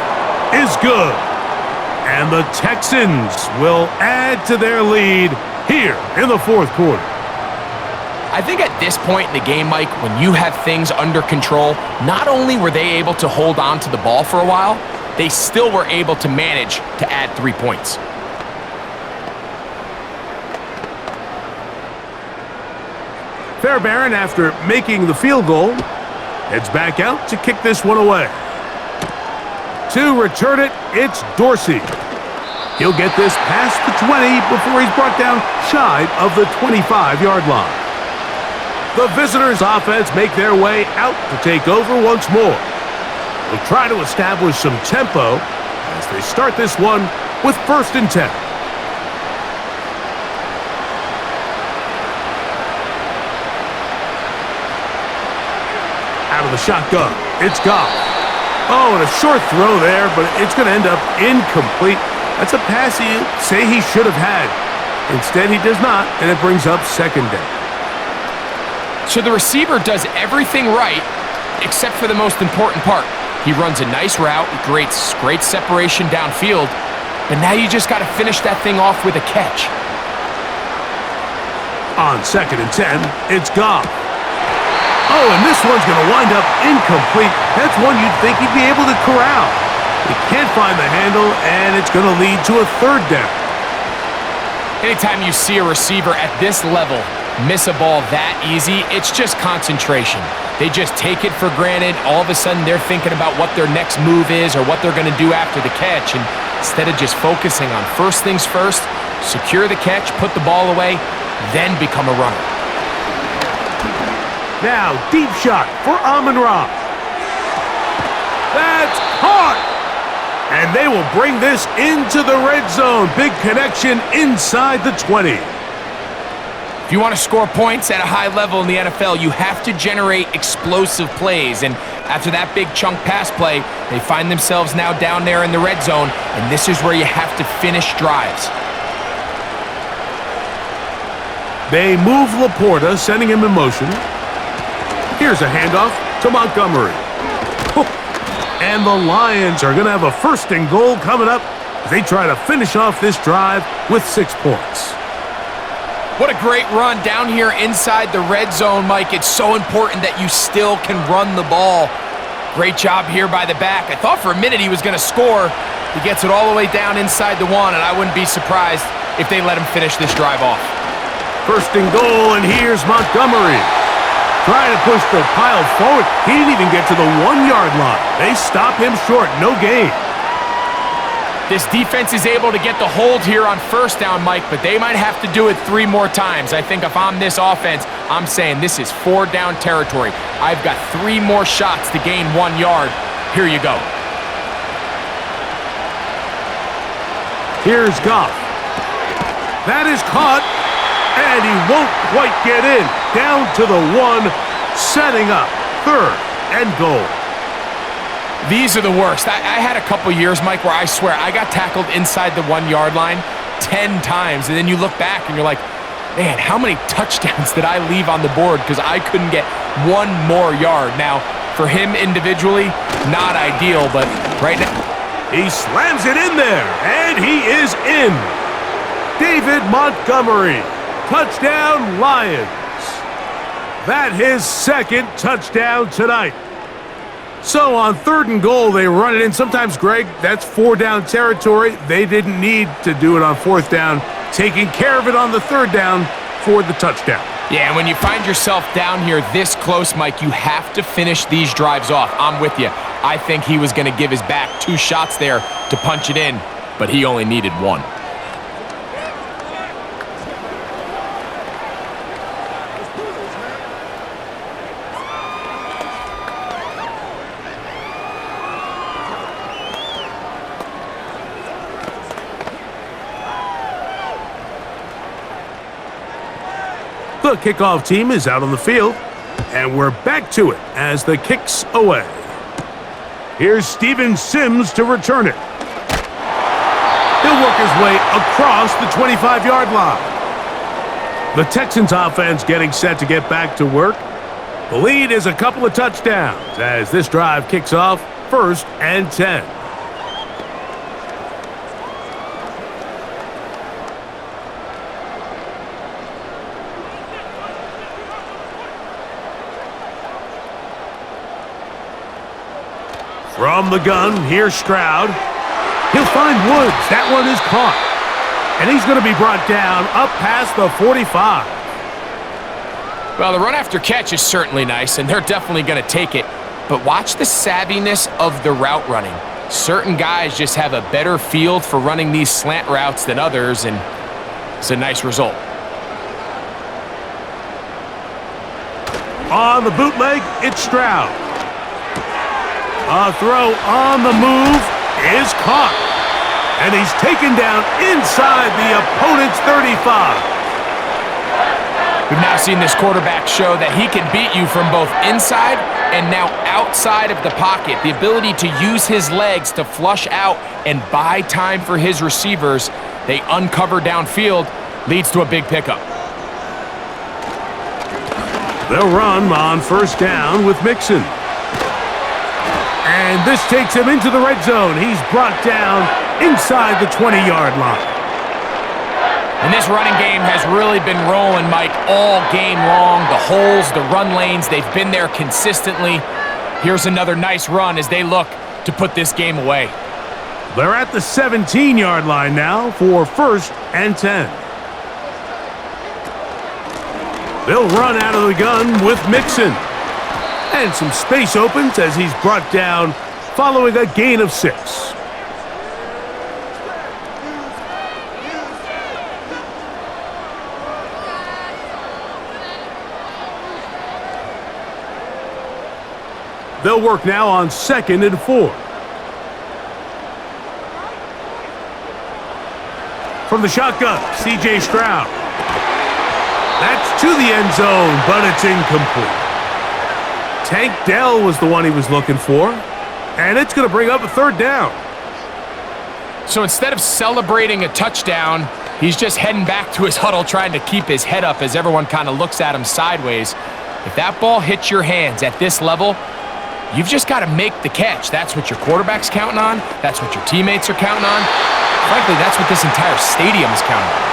is good. And the Texans will add to their lead here in the 4th quarter. I think at this point in the game, Mike, when you have things under control, not only were they able to hold on to the ball for a while, they still were able to manage to add 3 points. Fairbairn, after making the field goal, heads back out to kick this one away. To return it, it's Dorsey. He'll get this past the 20 before he's brought down shy of the 25-yard line. The visitors' offense make their way out to take over once more. They'll try to establish some tempo as they start this one with 1st and 10. Out of the shotgun, it's Goff. Oh, and a short throw there, but it's going to end up incomplete. That's a pass you say he should have had. Instead, he does not, and it brings up 2nd down. So the receiver does everything right except for the most important part. He runs a nice route, great separation downfield, but now you just got to finish that thing off with a catch. On 2nd and 10, it's Goff. Oh, and this one's going to wind up incomplete. That's one you'd think he'd be able to corral. He can't find the handle, and it's going to lead to a 3rd down. Anytime you see a receiver at this level miss a ball that easy, it's just concentration. They just take it for granted. All of a sudden, they're thinking about what their next move is or what they're going to do after the catch. And instead of just focusing on first things first, secure the catch, put the ball away, then become a runner. Now, deep shot for Amon-Ra. That's caught! And they will bring this into the red zone. Big connection inside the 20. If you want to score points at a high level in the NFL, you have to generate explosive plays. And after that big chunk pass play, they find themselves now down there in the red zone, and this is where you have to finish drives. They move Laporta, sending him in motion. Here's a handoff to Montgomery. And the Lions are going to have a 1st and goal coming up as they try to finish off this drive with 6 points. What a great run down here inside the red zone, Mike. It's so important that you still can run the ball. Great job here by the back. I thought for a minute he was going to score. He gets it all the way down inside the 1, and I wouldn't be surprised if they let him finish this drive off. 1st and goal, and here's Montgomery. Trying to push the pile forward. He didn't even get to the 1-yard line. They stop him short. No gain. This defense is able to get the hold here on 1st down, Mike, but they might have to do it 3 more times. I think if I'm this offense, I'm saying this is 4-down territory. I've got 3 more shots to gain 1 yard. Here you go. Here's Goff. That is caught, and he won't quite get in. Down to the 1, setting up 3rd and goal. These are the worst. I had a couple years, Mike, where I swear I got tackled inside the 1-yard line 10 times, and then you look back and you're like, man, how many touchdowns did I leave on the board because I couldn't get 1 more yard? Now, for him individually, not ideal, but right now, he slams it in there, and he is in. David Montgomery, touchdown Lions. That his 2nd touchdown tonight. So on 3rd and goal, they run it in. Sometimes, Greg, that's 4-down territory. They didn't need to do it on 4th down, taking care of it on the 3rd down for the touchdown. Yeah, and when you find yourself down here this close, Mike, you have to finish these drives off. I'm with you. I think he was going to give his back 2 shots there to punch it in, but he only needed 1. The kickoff team is out on the field, and we're back to it as the kick's away. Here's Steven Sims to return it. He'll work his way across the 25-yard line. The Texans offense getting set to get back to work. The lead is a couple of touchdowns as this drive kicks off 1st and 10. From the gun, here's Stroud. He'll find Woods. That one is caught. And he's going to be brought down up past the 45. Well, the run after catch is certainly nice, and they're definitely going to take it. But watch the savviness of the route running. Certain guys just have a better field for running these slant routes than others, and it's a nice result. On the bootleg, it's Stroud. A throw on the move is caught. And he's taken down inside the opponent's 35. We've now seen this quarterback show that he can beat you from both inside and now outside of the pocket. The ability to use his legs to flush out and buy time for his receivers. They uncover downfield, leads to a big pickup. They'll run on 1st down with Mixon. And this takes him into the red zone. He's brought down inside the 20-yard line. And this running game has really been rolling, Mike, all game long. The holes, the run lanes, they've been there consistently. Here's another nice run as they look to put this game away. They're at the 17-yard line now for 1st and 10. They'll run out of the gun with Mixon. And some space opens as he's brought down following a gain of 6. They'll work now on 2nd and 4. From the shotgun, C.J. Stroud. That's to the end zone, but it's incomplete. Tank Dell was the one he was looking for, and it's going to bring up a 3rd down. So instead of celebrating a touchdown, he's just heading back to his huddle trying to keep his head up as everyone kind of looks at him sideways. If that ball hits your hands at this level, you've just got to make the catch. That's what your quarterback's counting on. That's what your teammates are counting on. Frankly, that's what this entire stadium is counting on.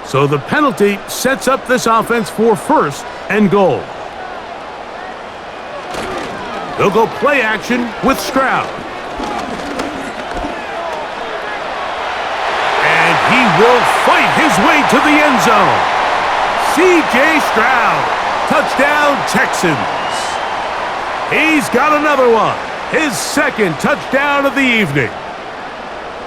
So the penalty sets up this offense for 1st and goal. They'll go play action with Stroud. And he will fight his way to the end zone. C.J. Stroud, touchdown Texans. He's got another one, his 2nd touchdown of the evening.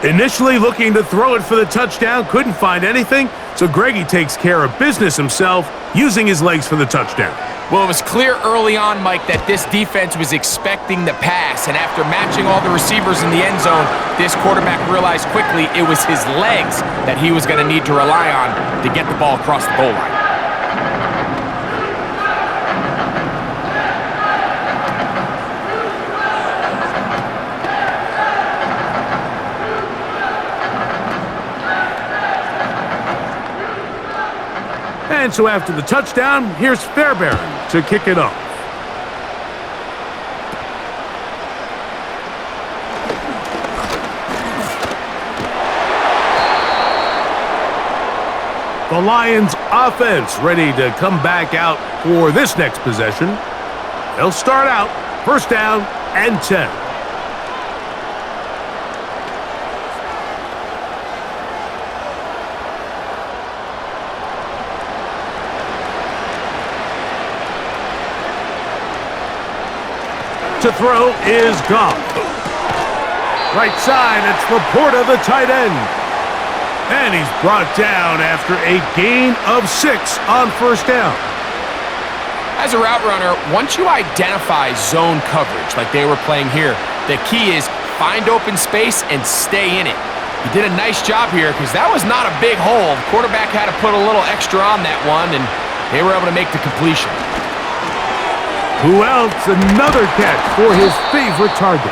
Initially looking to throw it for the touchdown, couldn't find anything, so Greggy takes care of business himself, using his legs for the touchdown. Well, it was clear early on, Mike, that this defense was expecting the pass, and after matching all the receivers in the end zone, this quarterback realized quickly it was his legs that he was going to need to rely on to get the ball across the goal line. And so after the touchdown, here's Fairbairn to kick it off. The Lions offense ready to come back out for this next possession. They'll start out 1st down and 10. To throw is Goff. Right side, it's Laporta, the tight end. And he's brought down after a gain of 6 on first down. As a route runner, once you identify zone coverage like they were playing here, the key is find open space and stay in it. He did a nice job here because that was not a big hole. The quarterback had to put a little extra on that one, and they were able to make the completion. Who else? Another catch for his favorite target.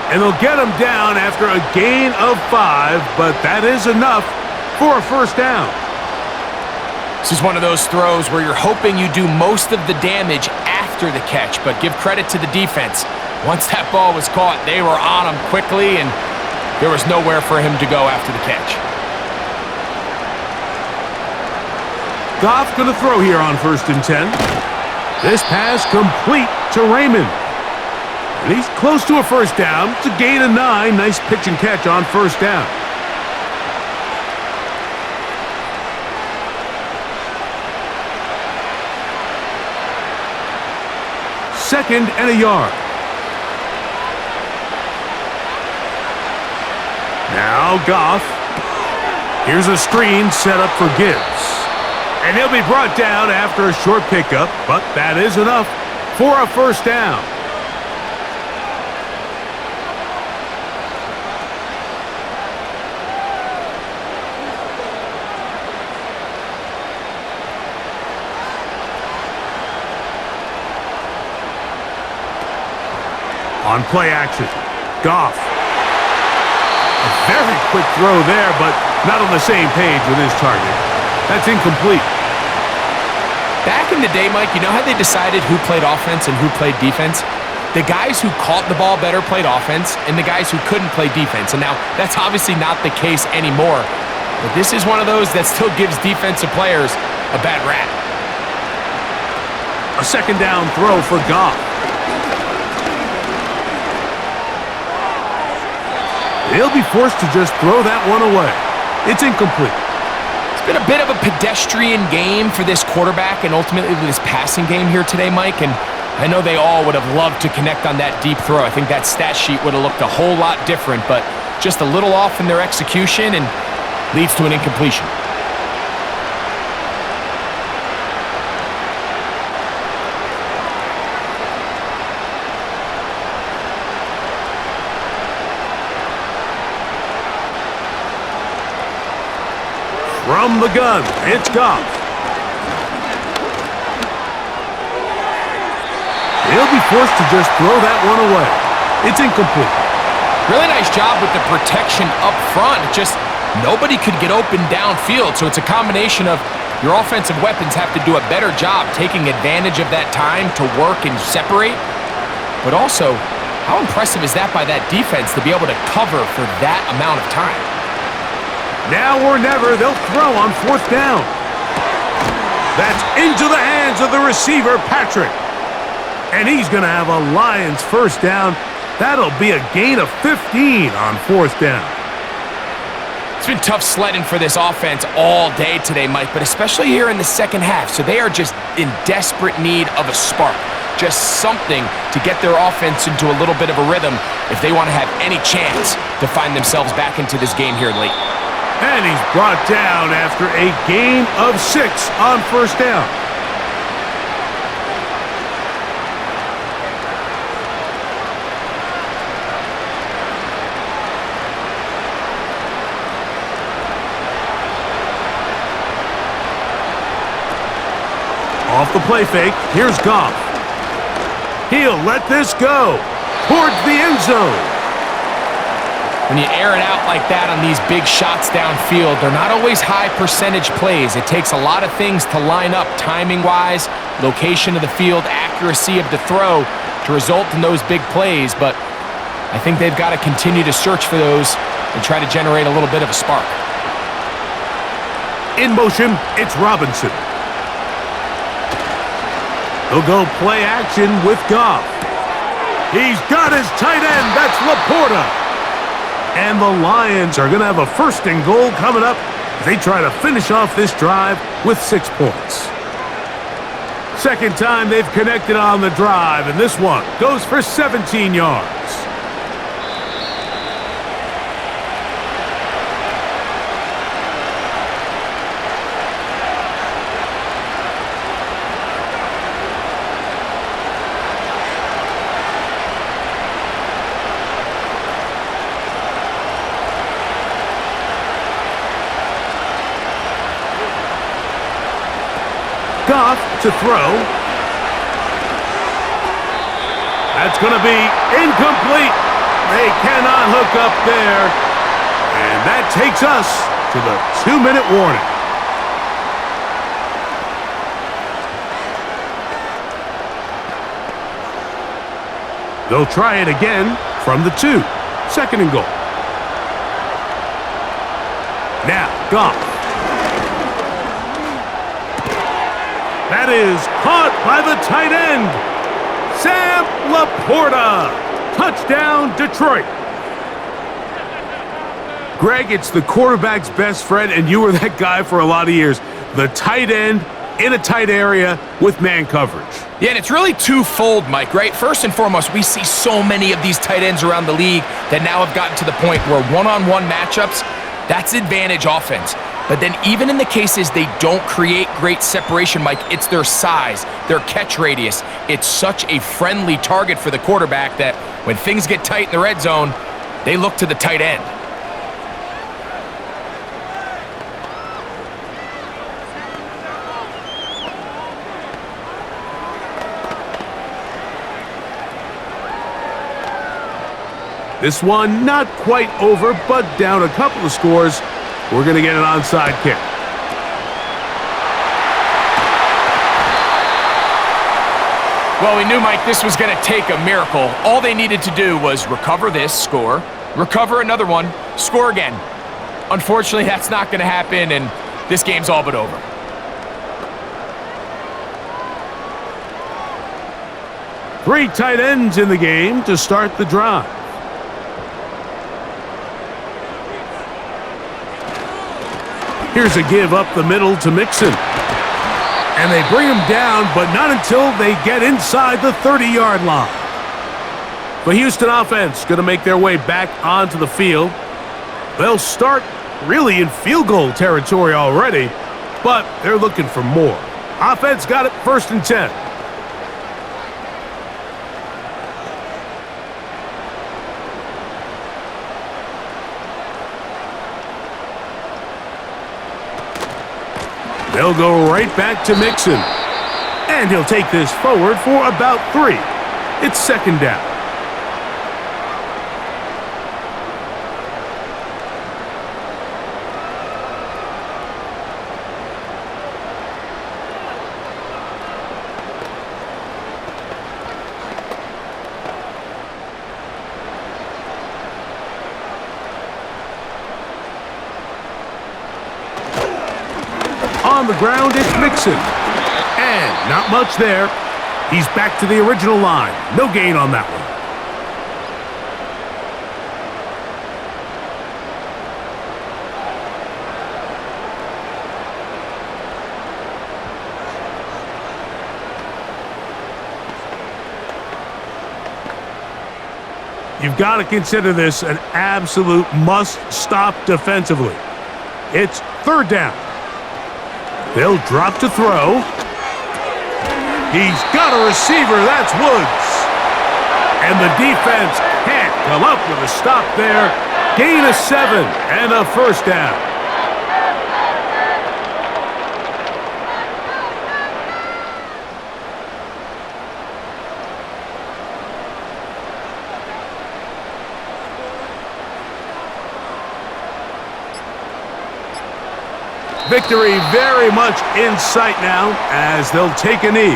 And they'll get him down after a gain of 5, but that is enough for a first down. This is one of those throws where you're hoping you do most of the damage after the catch, but give credit to the defense. Once that ball was caught, they were on him quickly, and there was nowhere for him to go after the catch. Goff going to throw here on 1st and 10. This pass complete to Raymond. And he's close to a first down. It's a gain of 9. Nice pitch and catch on first down. Second and a yard. Now Goff. Here's a screen set up for Gibbs. And he'll be brought down after a short pickup, but that is enough for a first down. On play action, Goff. A very quick throw there, but not on the same page with his target. That's incomplete. Back in the day, Mike, you know how they decided who played offense and who played defense? The guys who caught the ball better played offense, and the guys who couldn't play defense. And now, that's obviously not the case anymore. But this is one of those that still gives defensive players a bad rap. A second down throw for Goff. He'll be forced to just throw that one away. It's incomplete. It's been a bit of a pedestrian game for this quarterback and ultimately this passing game here today, Mike. And I know they all would have loved to connect on that deep throw. I think that stat sheet would have looked a whole lot different, but just a little off in their execution and leads to an incompletion. From the gun, it's Goff. He'll be forced to just throw that one away. It's incomplete. Really nice job with the protection up front. Just nobody could get open downfield, so it's a combination of your offensive weapons have to do a better job taking advantage of that time to work and separate. But also, how impressive is that by that defense to be able to cover for that amount of time? Now or never, they'll throw on 4th down. That's into the hands of the receiver, Patrick. And he's going to have a Lions first down. That'll be a gain of 15 on 4th down. It's been tough sledding for this offense all day today, Mike, but especially here in the second half. So they are just in desperate need of a spark. Just something to get their offense into a little bit of a rhythm if they want to have any chance to find themselves back into this game here late. And he's brought down after a gain of 6 on first down. Off the play fake, here's Goff. He'll let this go towards the end zone. When you air it out like that on these big shots downfield, they're not always high percentage plays. It takes a lot of things to line up timing-wise, location of the field, accuracy of the throw to result in those big plays. But I think they've got to continue to search for those and try to generate a little bit of a spark. In motion, it's Robinson. He'll go play action with Goff. He's got his tight end. That's Laporta. And the Lions are going to have a 1st and goal coming up as they try to finish off this drive with 6 points. Second time they've connected on the drive, and this one goes for 17 yards. off to throw. That's going to be incomplete. They cannot hook up there. And that takes us to the 2-minute warning. They'll try it again from the 2. Second and goal. Now, Goff. That is caught by the tight end. Sam Laporta. Touchdown, Detroit. Greg, it's the quarterback's best friend, and you were that guy for a lot of years. The tight end in a tight area with man coverage. Yeah, and it's really twofold, Mike, right? First and foremost, we see so many of these tight ends around the league that now have gotten to the point where one-on-one matchups, that's advantage offense. But then even in the cases they don't create great separation, Mike, it's their size, their catch radius. It's such a friendly target for the quarterback that when things get tight in the red zone, they look to the tight end. This one not quite over, but down a couple of scores. We're going to get an onside kick. Well, we knew, Mike, this was going to take a miracle. All they needed to do was recover this, score, recover another one, score again. Unfortunately, that's not going to happen, and this game's all but over. Three tight ends in the game to start the drive. Here's a give up the middle to Mixon. And they bring him down, but not until they get inside the 30-yard line. The Houston offense going to make their way back onto the field. They'll start really in field goal territory already, but they're looking for more. Offense got it, 1st and 10. They'll go right back to Mixon. And he'll take this forward for about 3. It's 2nd down. On the ground, it's Mixon. And not much there. He's back to the original line. No gain on that one. You've got to consider this an absolute must-stop defensively. It's 3rd down. They'll drop to throw. He's got a receiver. That's Woods. And the defense can't come up with a stop there. Gain of 7 and a 1st down. Victory very much in sight now as they'll take a knee.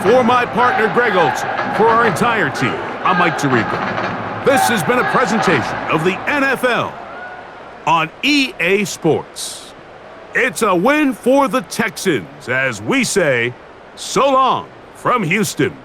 For my partner, Greg Olson, for our entire team, I'm Mike Tirico. This has been a presentation of the NFL on EA Sports. It's a win for the Texans, as we say, so long from Houston.